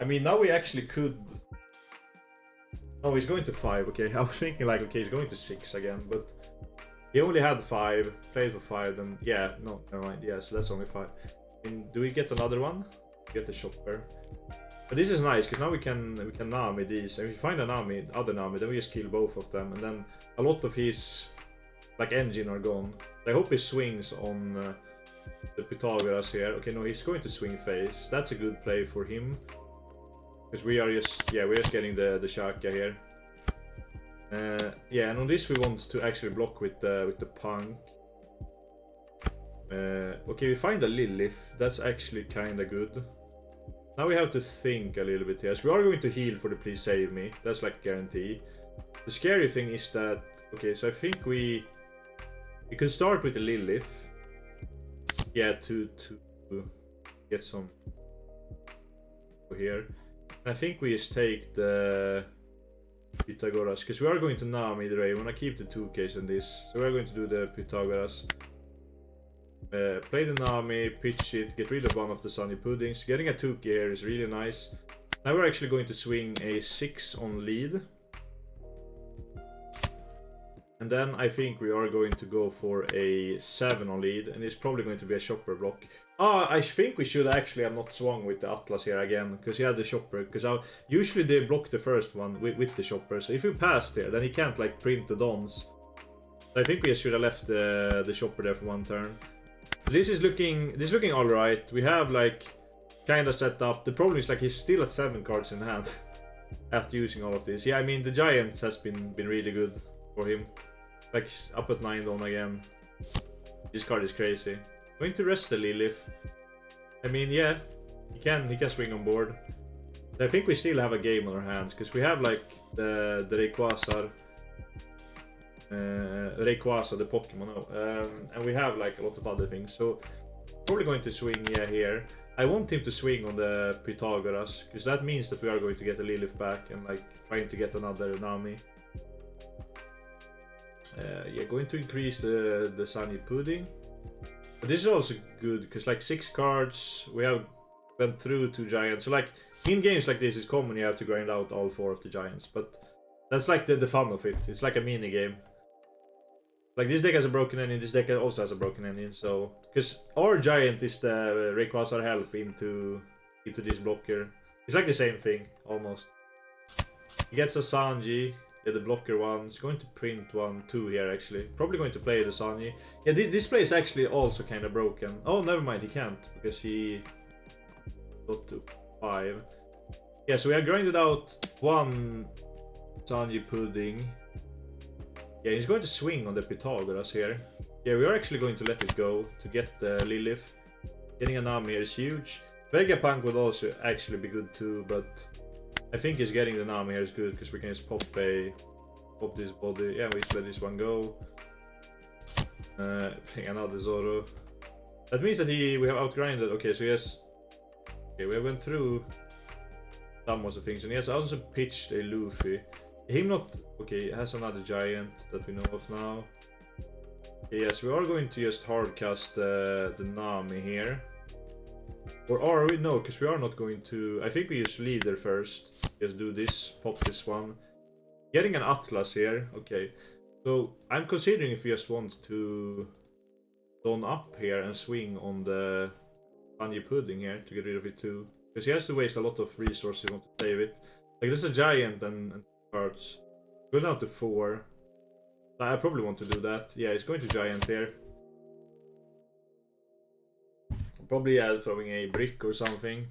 I mean, now we actually could. Oh, he's going to 5. Okay, I was thinking like, okay, he's going to 6 again, but He only had 5, played for 5, then yeah, no, never mind. Yeah, so that's only 5. I mean, do we get another one? Get the shopper. But this is nice because now we can Nami these, and if we find a Nami, other Nami, then we just kill both of them, and then a lot of his like engine are gone. I hope he swings on the Pythagoras here. Okay, no, he's going to swing face. That's a good play for him because we're just getting the Shaka here. Yeah, and on this we want to actually block with the Punk. Okay, we find a Lilith. That's actually kind of good. Now we have to think a little bit here. So we are going to heal for the please save me. That's like guarantee. The scary thing is that, okay, so I think we could start with the Lilith. Yeah, to get some here. And I think we just take the Pythagoras because we are going to Nami either way. We want to keep the 2Ks in this. So we are going to do the Pythagoras. Play the Nami, pitch it, get rid of one of the Sunny Puddings. Getting a 2K here is really nice. Now we're actually going to swing a 6 on lead. And then I think we are going to go for a 7 on lead. And it's probably going to be a shopper block. I think we should actually have not swung with the Atlas here again. Because he had the shopper. Because usually they block the first one with the shopper. So if we pass there, then he can't like print the dons. So I think we should have left the shopper there for one turn. This is looking alright. We have like kind of set up. The problem is like he's still at 7 cards in hand after using all of this. Yeah, I mean the Giants has been really good for him. Like up at 9 down again. This card is crazy. Going to rest the Lilith. I mean, yeah, he can swing on board. I think we still have a game on our hands because we have like the Rayquaza. Rayquaza, the Pokemon, and we have like a lot of other things, so probably going to swing here. I want him to swing on the Pythagoras because that means that we are going to get the Lilith back and like trying to get another Nami. Yeah, going to increase the Sunny Pudding. But this is also good because like 6 cards we have went through 2 giants. So like in games like this, it's common you have to grind out all 4 of the giants, but that's like the fun of it. It's like a mini game. Like this deck has a broken engine, this deck also has a broken engine, so because our giant is the Rayquaza help into this blocker. It's like the same thing almost. He gets a Sanji, yeah, the blocker one. It's going to print 1/2 here actually. Probably going to play the Sanji. Yeah, this play is actually also kind of broken. Oh, never mind, he can't because he got to 5. Yeah, so we have grinded out 1 Sanji Pudding. Yeah, he's going to swing on the Pythagoras here. Yeah, we are actually going to let it go to get the Lilith. Getting a Nami here is huge. Vegapunk would also actually be good too, but I think he's getting the Nami here is good because we can just pop this body. Yeah, we just let this one go. Playing another Zoro. That means that we have outgrinded. Okay, so yes. Okay, we went through some of the things, and he has also pitched a Luffy. Him not... Okay, it has another giant that we know of now. Okay, yes, we are going to just hardcast the Nami here. Or are we? No, because we are not going to... I think we use leader first. Just do this, pop this one. Getting an Atlas here. Okay, so I'm considering if we just want to don up here and swing on the Sunny Pudding here to get rid of it too. Because he has to waste a lot of resources to save it. Like there's a giant and cards. Go down to 4. I probably want to do that. Yeah, it's going to giant here. Probably throwing a brick or something.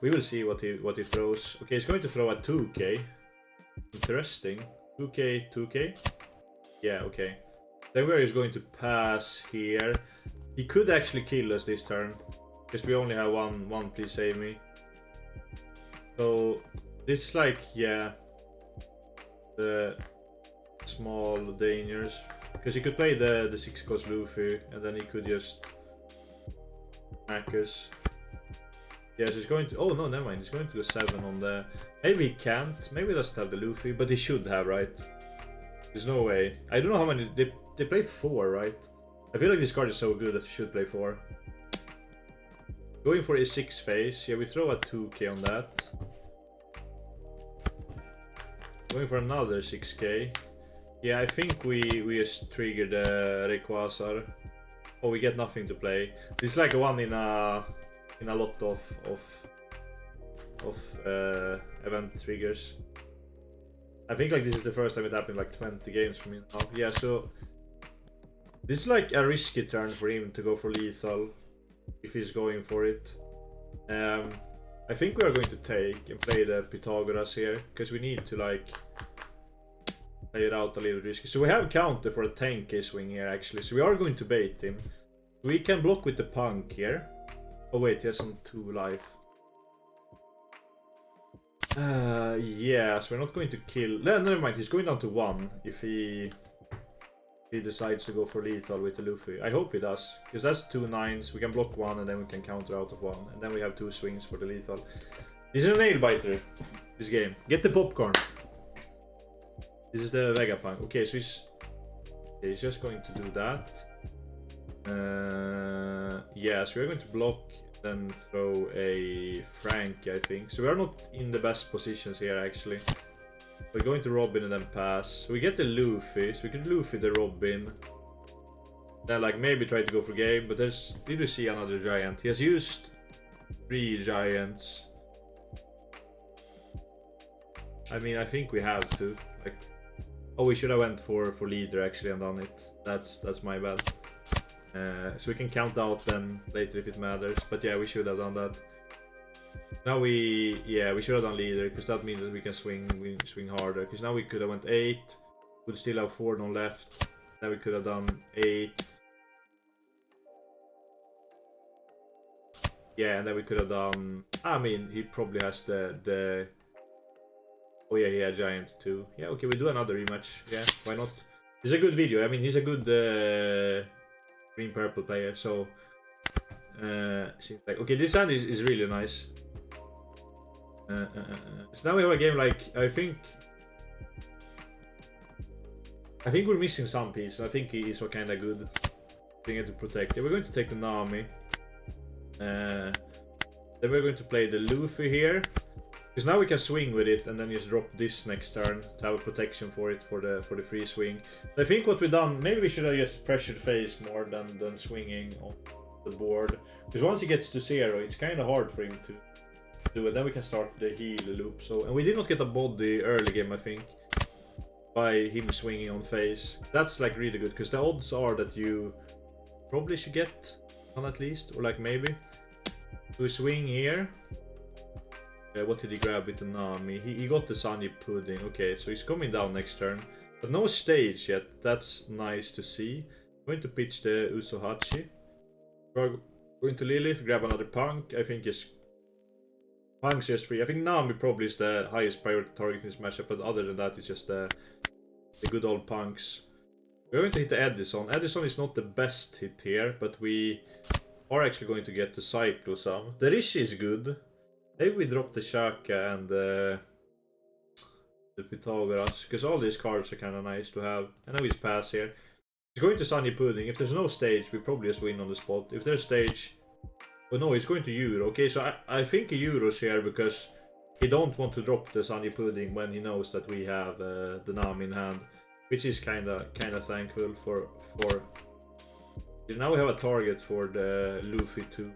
We will see what he throws. Okay, he's going to throw a 2K. Interesting. 2K. Yeah, okay. Then we're just going to pass here. He could actually kill us this turn. Because we only have one please save me. So this is like, yeah, the small dangers. Because he could play the 6 cost Luffy and then he could just hack us. Yes, he's going to... Oh no, never mind. He's going to go 7 on the... Maybe he can't. Maybe he doesn't have the Luffy, but he should have, right? There's no way. I don't know how many... They play 4, right? I feel like this card is so good that he should play 4. Going for a 6 phase. Yeah, we throw a 2K on that. Going for another 6k. Yeah, I think we just trigger the Rayquaza. Oh, we get nothing to play. This is like a one in a lot of event triggers. I think like this is the first time it happened like 20 games for me now. Yeah, so this is like a risky turn for him to go for lethal if he's going for it. I think we are going to take and play the Pythagoras here because we need to like play it out a little risky. So we have counter for a 10k swing here actually. So we are going to bait him. We can block with the Punk here. Oh wait, he has some 2 life. Yeah, so we're not going to kill. No, never mind. He's going down to 1 if he decides to go for lethal with the Luffy. I hope he does, because that's 2 9s. We can block 1 and then we can counter out of 1, and then we have 2 swings for the lethal. This is a nail biter. This game. Get the popcorn. This is the Vegapunk. Okay, so he's just going to do that. Yes, we're going to block, then throw a Frankie, I think. So we are not in the best positions here, actually. We're going to Robin and then pass. So we get the Luffy, so we can Luffy the Robin. Then like maybe try to go for game, but there's... Did we see another giant? He has used 3 giants. I mean, I think we have to. Like, oh, we should have went for leader actually and done it. That's my bad. So we can count out then later if it matters. But yeah, we should have done that. Now we should have done leader because that means that we can swing harder. Because now we could have went 8. Would still have 4 on left. Then we could have done 8. Yeah, and then we could have done. I mean, he probably has the. Oh yeah, he had giant too. Yeah, okay, we do another rematch. Yeah, why not? It's a good video. I mean, he's a good green purple player. So seems like okay. This hand is really nice. So now we have a game like I think we're missing some piece. I think he is kind of good. Being able to protect. Yeah, we're going to take the Nami. Then we're going to play the Luffy here. Because now we can swing with it and then just drop this next turn to have a protection for it for the free swing. I think what we've done, maybe we should have just pressured face more than swinging on the board. Because once he gets to 0, it's kind of hard for him to do it. Then we can start the heal loop. So, and we did not get a body early game, I think, by him swinging on face. That's like really good because the odds are that you probably should get one at least, or like maybe. So we swing here. What did he grab with the Nami? He got the Sunny Pudding. Okay, so he's coming down next turn. But no stage yet. That's nice to see. I'm going to pitch the Usohachi. We're going to Lilith, grab another Punk. I think Punk's just free. I think Nami probably is the highest priority target in this matchup, but other than that, it's just the good old Punks. We're going to hit the Edison. Edison is not the best hit here, but we are actually going to get to cycle some. The Rishi is good. Maybe we drop the Shaka and the Pythagoras, because all these cards are kind of nice to have. And then we just pass here. He's going to Sunny Pudding. If there's no stage, we probably just win on the spot. If there's stage... Oh no, he's going to Euro. Okay, so I think he Euros here because he don't want to drop the Sunny Pudding when he knows that we have the Nami in hand. Which is kind of thankful for... Now we have a target for the Luffy too.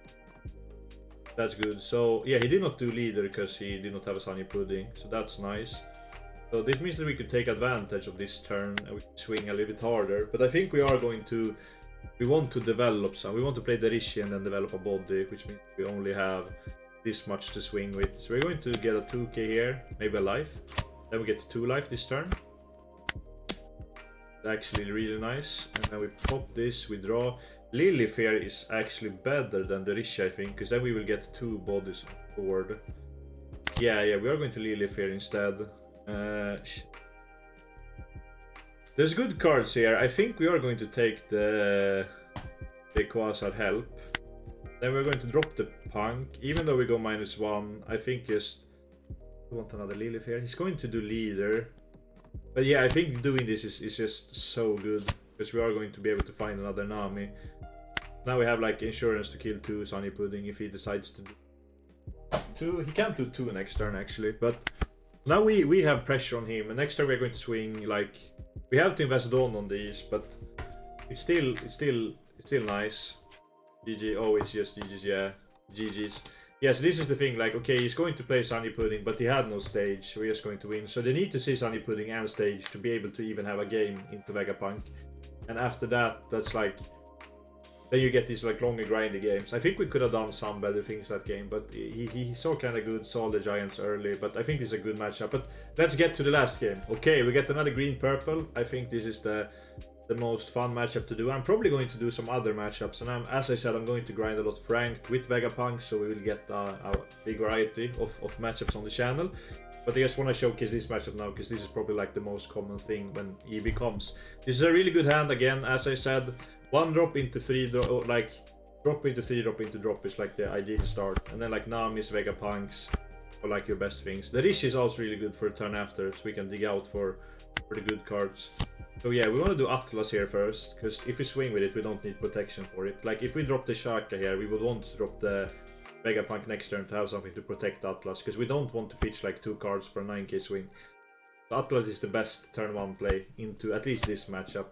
That's good. So yeah, he did not do leader because he did not have a Sunny Pudding. So that's nice. So this means that we could take advantage of this turn and we can swing a little bit harder. But I think we are going to... We want to develop some. We want to play the Rishi and then develop a body, which means we only have this much to swing with. So we're going to get a 2k here, maybe a life. Then we get 2 life this turn. It's actually really nice. And then we pop this, we draw. Lilith here is actually better than the Rishi, I think, because then we will get 2 bodies on board. Yeah, we are going to Lilith here instead. There's good cards here. I think we are going to take the Quasar Help. Then we're going to drop the Punk. Even though we go -1, I think just... We want another Lilith here. He's going to do leader. But yeah, I think doing this is just so good. Because we are going to be able to find another Nami. Now we have like insurance to kill 2 Sunny Pudding if he decides to do 2. He can't do 2 next turn actually, but Now we have pressure on him, and next time we're going to swing, like, we have to invest on these, but it's still nice. GG, oh, it's just GG's, yeah. GG's. Yes, this is the thing, like, okay, he's going to play Sunny Pudding, but he had no stage, so we're just going to win. So they need to see Sunny Pudding and stage to be able to even have a game into Vegapunk. And after that, that's like, then you get these like longer grindy games. I think we could have done some better things that game, but he saw kind of good, saw the Giants early, but I think this is a good matchup. But let's get to the last game. Okay, we get another green-purple. I think this is the most fun matchup to do. I'm probably going to do some other matchups, and as I said, I'm going to grind a lot of ranked with Vegapunk, so we will get a big variety of matchups on the channel. But I just want to showcase this matchup now, because this is probably like the most common thing when EB comes. This is a really good hand again, as I said. 1 drop into 3 drop, like drop into 3 drop into drop is like the ideal start, and then like Nami's, Vegapunks, or like your best things. The Rishi is also really good for a turn after, so we can dig out for the good cards. So yeah, we want to do Atlas here first, because if we swing with it, we don't need protection for it. Like if we drop the Shaka here, we would want to drop the Vegapunk next turn to have something to protect Atlas, because we don't want to pitch like 2 cards for a 9k swing. So Atlas is the best turn 1 play into at least this matchup.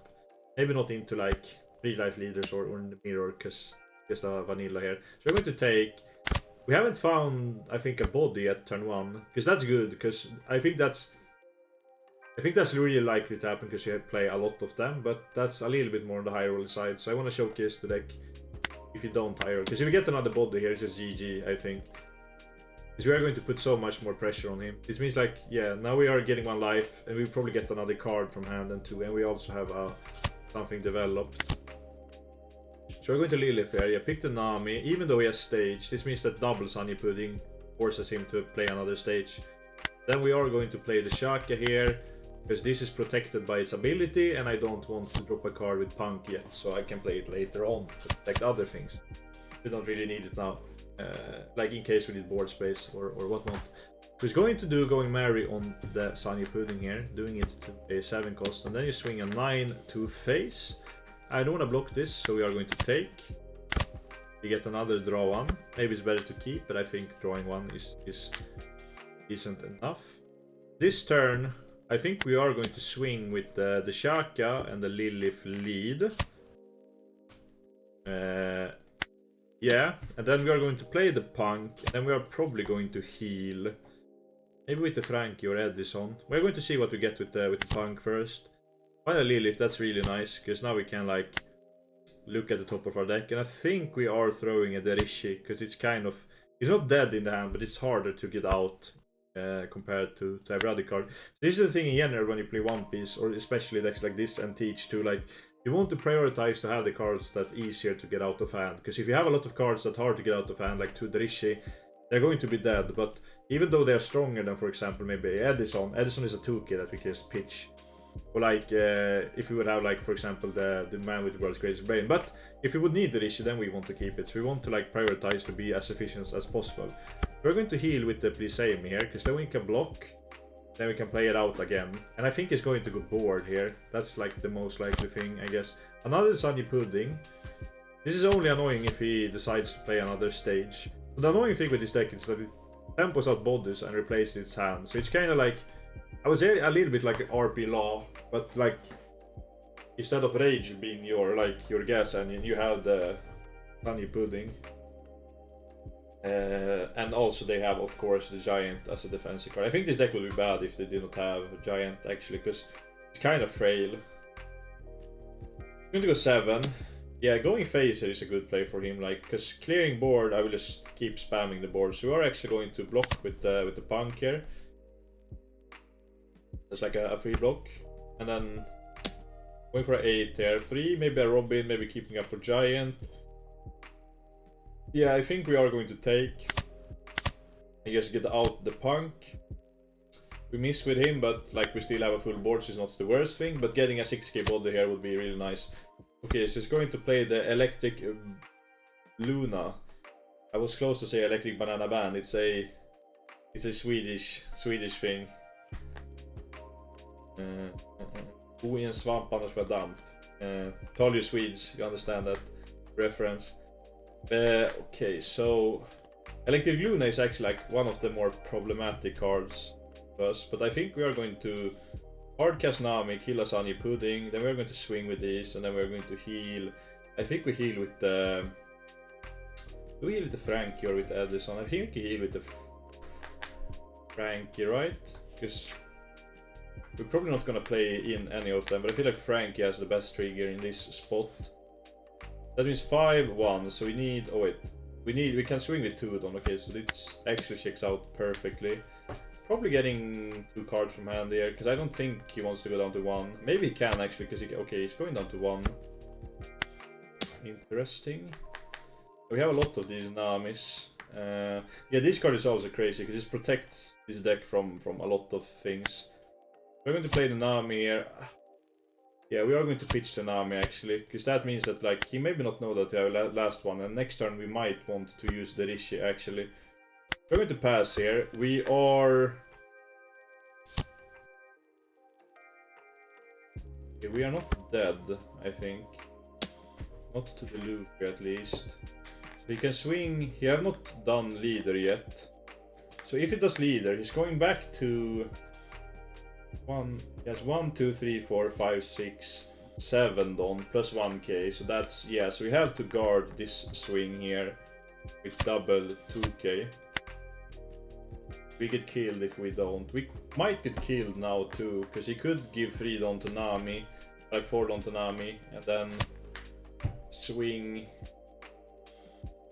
Maybe not into like 3 life leaders or in the mirror, because just a vanilla here. So we're going to take... We haven't found, I think, a body at turn 1, because that's good, because I think that's really likely to happen, because you play a lot of them, but that's a little bit more on the high roll side. So I want to showcase the deck if you don't high roll, because if we get another body here, it's just GG, I think. Because we are going to put so much more pressure on him. It means like, yeah, now we are getting 1 life, and we probably get another card from hand and 2, and we also have something developed. So we're going to Lilith here. Yeah, pick the Nami, even though he has stage. This means that double Sunny Pudding forces him to play another stage. Then we are going to play the Shaka here, because this is protected by its ability, and I don't want to drop a card with Punk yet, so I can play it later on to protect other things. We don't really need it now, like in case we need board space or whatnot. So he's going Mary on the Sunny Pudding here, doing it to a 7 cost, and then you swing a 9 to face. I don't want to block this, so we are going to take. We get another draw 1. Maybe it's better to keep, but I think drawing 1 is decent enough. This turn, I think we are going to swing with the Shaka and the Lilith lead. Yeah, and then we are going to play the Punk, and then we are probably going to heal. Maybe with the Frankie or Edison. We're going to see what we get with the Punk first. Find a Lilith, that's really nice, because now we can like look at the top of our deck, and I think we are throwing a Derishi, because it's kind of, it's not dead in the hand, but it's harder to get out compared to every other card. This is the thing in general when you play One Piece, or especially decks like this and Teach too, like you want to prioritize to have the cards that easier to get out of hand, because if you have a lot of cards that are hard to get out of hand, like 2 Derishi, they're going to be dead. But even though they're stronger than, for example, maybe Edison is a 2k that we can just pitch. Or like if we would have, like, for example, the man with the world's greatest brain. But if we would need the issue, then we want to keep it. So we want to like prioritize to be as efficient as possible. We're going to heal with the Please Save Me here, because then we can block. Then we can play it out again. And I think he's going to go board here. That's like the most likely thing, I guess. Another Sunny Pudding. This is only annoying if he decides to play another stage. So the annoying thing with this deck is that it tempos out bodies and replaces its hand. So it's kind of like, I would say a little bit like RP Law, but like instead of Rage being your gas engine, you have the Sunny Pudding. And also they have, of course, the Giant as a defensive card. I think this deck would be bad if they did not have a Giant, actually, because it's kind of frail. I'm going to go 7. Yeah, going Phaser is a good play for him, like, because clearing board, I will just keep spamming the board. So we are actually going to block with the Punk here. That's like a free block. And then going for an 8 here. 3, maybe a Robin, maybe keeping up for Giant. Yeah, I think we are going to take. I guess get out the Punk. We miss with him, but like we still have a full board, so it's not the worst thing. But getting a 6k body here would be really nice. Okay, so it's going to play the Electric Luna. I was close to say Electric Banana Band. It's a Swedish thing. Bo i en svamp annars för damp. Call you Swedes, you understand that reference. Okay, so Electric Luna is actually like one of the more problematic cards us. But I think we are going to hardcast Nami, kill Lasagna Pudding, then we're going to swing with this, and then we're going to heal. I think we heal with the... Do we heal with the Frankie or with Edison? I think we heal with the Frankie, right? Because we're probably not gonna play in any of them, but I feel like Frankie has the best trigger in this spot. That means 5-1, so we need... Oh wait. We can swing with 2 then, okay, so this actually checks out perfectly. Probably getting 2 cards from hand here, because I don't think he wants to go down to 1. Maybe he can actually, because he's going down to 1. Interesting. We have a lot of these Namis. Yeah, this card is also crazy, because this protects this deck from a lot of things. We're going to play the Nami here. Yeah, we are going to pitch the Nami actually, because that means that like he maybe not know that we have last one, and next turn we might want to use the Rishi actually. We're going to pass here. We are... Okay, we are not dead, I think. Not to the Luffy at least. So he can swing. He have not done leader yet. So if he does leader, he's going back to... He has 1, 2, 3, 4, 5, 6, 7 Don plus 1k. So that's... Yeah, so we have to guard this swing here with double 2k. We get killed if we don't. We might get killed now too, because he could give 3 Don to Nami, like 4 Don to Nami, and then swing.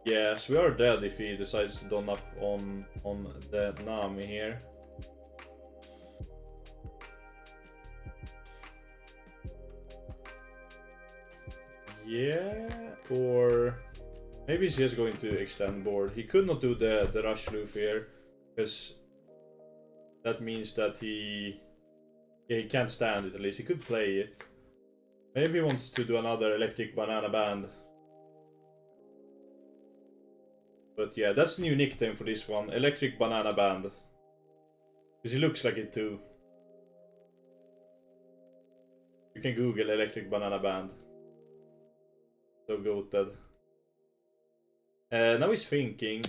Yes, we are dead if he decides to Don up on the Nami here. Yeah, or maybe he's just going to extend board. He could not do the rush Luffy here, because that means that he can't stand it at least. He could play it. Maybe he wants to do another electric banana band. But yeah, that's the new nickname for this one, electric banana band. Because he looks like it too. You can Google electric banana band. So goated. Now he's thinking.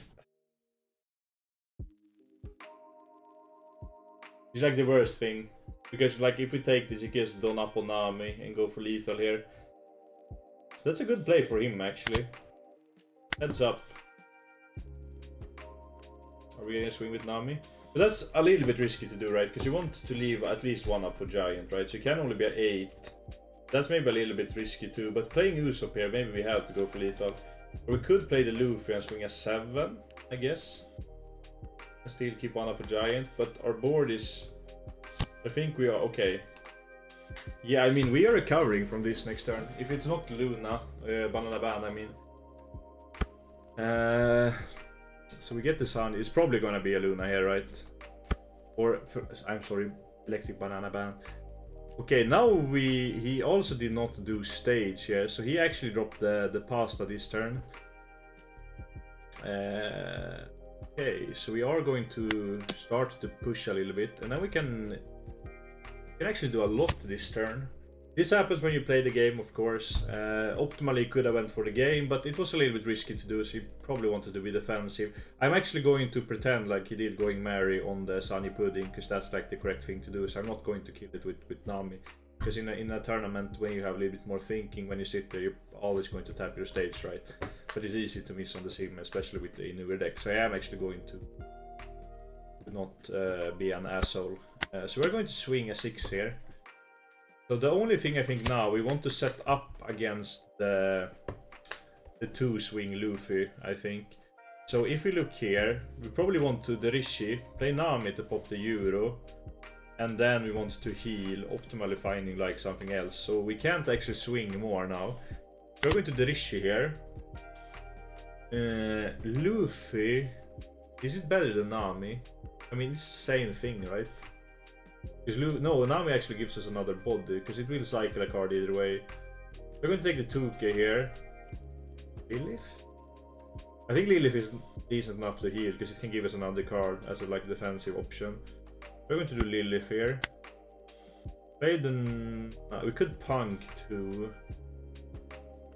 It's like the worst thing. Because like if we take this, he gets done up on Nami and go for lethal here. That's a good play for him actually. Heads up. Are we gonna swing with Nami? But that's a little bit risky to do, right? Because you want to leave at least 1 up for Giant, right? So you can only be at 8. That's maybe a little bit risky too, but playing Usopp here, maybe we have to go for lethal. Or we could play the Luffy and swing a 7, I guess. And still keep 1 up for Giant, but our board is... I think we are okay. Yeah, I mean, we are recovering from this next turn. If it's not Luna, Banana Band, I mean. So we get the Sun. It's probably gonna be a Luna here, right? Or, I'm sorry, Electric Banana Band. Okay, now he also did not do stage here, so he actually dropped the pasta this turn. Okay, so we are going to start to push a little bit, and then we can actually do a lot this turn. This happens when you play the game, of course. Optimally could have went for the game, but it was a little bit risky to do, so he probably wanted to be defensive. I'm actually going to pretend like he did going Mary on the Sunny Pudding, because that's like the correct thing to do, so I'm not going to kill it with Nami. Because in a tournament, when you have a little bit more thinking, when you sit there, you're always going to tap your stage, right? But it's easy to miss on the sim, especially with the newer deck, so I am actually going to not be an asshole. So we're going to swing a 6 here. So the only thing I think now, we want to set up against the 2 swing Luffy, I think. So if we look here, we probably want to the Rishi, play Nami to pop the Euro, and then we want to heal, optimally finding like something else. So we can't actually swing more now. We're going to the Rishi here. Luffy, is it better than Nami? I mean, it's the same thing, right? No, Nami actually gives us another body, because it will cycle a card either way. We're going to take the 2k here. Lilith? I think Lilith is decent enough to heal, because it can give us another card as a like defensive option. We're going to do Lilith here. Play the... we could Punk too,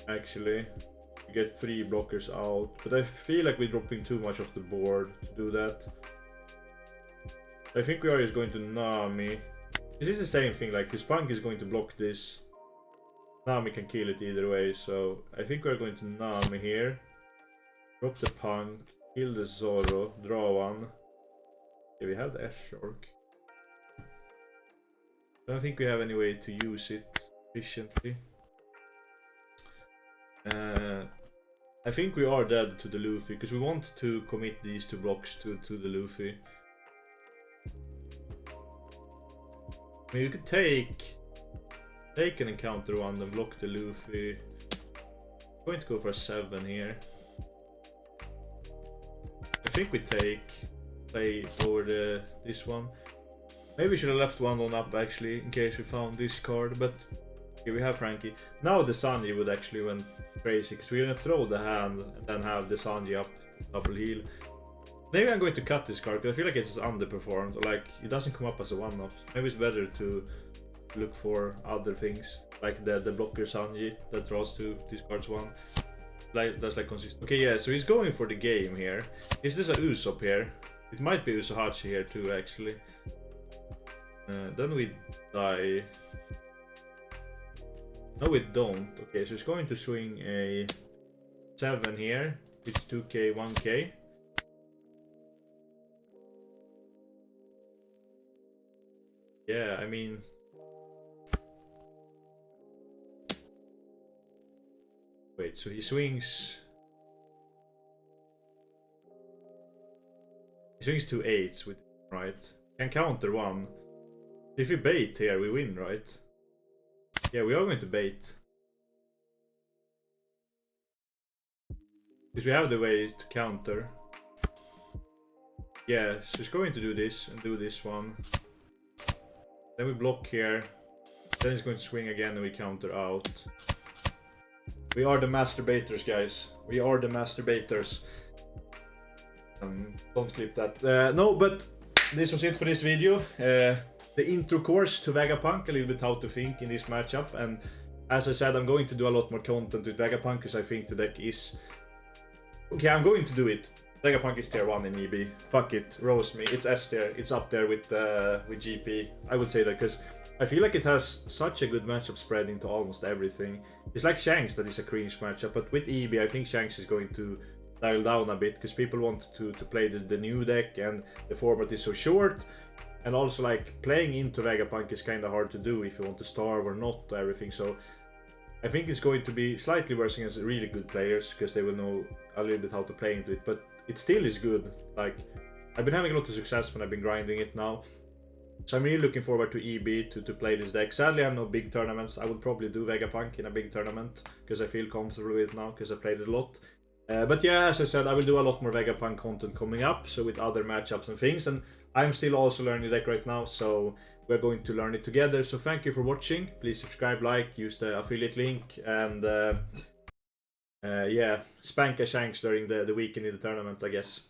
actually. We get 3 blockers out, but I feel like we're dropping too much off the board to do that. I think we are just going to Nami. This is the same thing, like his Punk is going to block this. Nami can kill it either way, so I think we're going to Nami here. Drop the Punk, kill the Zoro, draw one. Okay, we have the S-Shark. I don't think we have any way to use it efficiently. I think we are dead to the Luffy, because we want to commit these two blocks to the Luffy. I mean, you could take an encounter one and block the Luffy. I'm going to go for a 7 here. I think we play over this one. Maybe we should have left one on up actually, in case we found this card, but okay, we have Frankie. Now the Sanji would actually went crazy, because we're gonna throw the hand and then have the Sanji up, double heal. Maybe I'm going to cut this card, because I feel like it's underperformed, or like, it doesn't come up as a one-off. Maybe it's better to look for other things, like the blocker Sanji that draws to these cards one. Like, that's like consistent. Okay, yeah, so he's going for the game here. Is this a Usopp here? It might be Usohachi here too, actually. Then we die. No, we don't. Okay, so it's going to swing a 7 here. It's 2k, 1k. Yeah, I mean... Wait, so he swings... He swings 2 8s with, right? Can counter 1. If we bait here, we win, right? Yeah, we are going to bait. Because we have the way to counter. Yeah, so it's going to do this and do this one. Then we block here. Then it's going to swing again and we counter out. We are the masturbators, guys. We are the masturbators. Don't clip that. No, but this was it for this video. The intro course to Vegapunk, a little bit how to think in this matchup. And as I said, I'm going to do a lot more content with Vegapunk, because I think the deck is... Okay, I'm going to do it. Vegapunk is tier 1 in EB. Fuck it, roast me. It's S tier. It's up there with GP. I would say that, because I feel like it has such a good matchup spread into almost everything. It's like Shanks that is a cringe matchup, but with EB I think Shanks is going to dial down a bit, because people want to play the new deck, and the format is so short. And also, like, playing into Vegapunk is kind of hard to do if you want to starve or not, everything. So I think it's going to be slightly worse against really good players, because they will know a little bit how to play into it. But it still is good. Like, I've been having a lot of success when I've been grinding it now. So I'm really looking forward to EB to play this deck. Sadly, I have no big tournaments. I would probably do Vegapunk in a big tournament, because I feel comfortable with it now, because I played it a lot. But yeah, as I said, I will do a lot more Vegapunk content coming up, so with other matchups and things. And I'm still also learning the deck right now, so we're going to learn it together. So thank you for watching. Please subscribe, like, use the affiliate link, and yeah, spank a Shanks during the weekend in the tournament, I guess.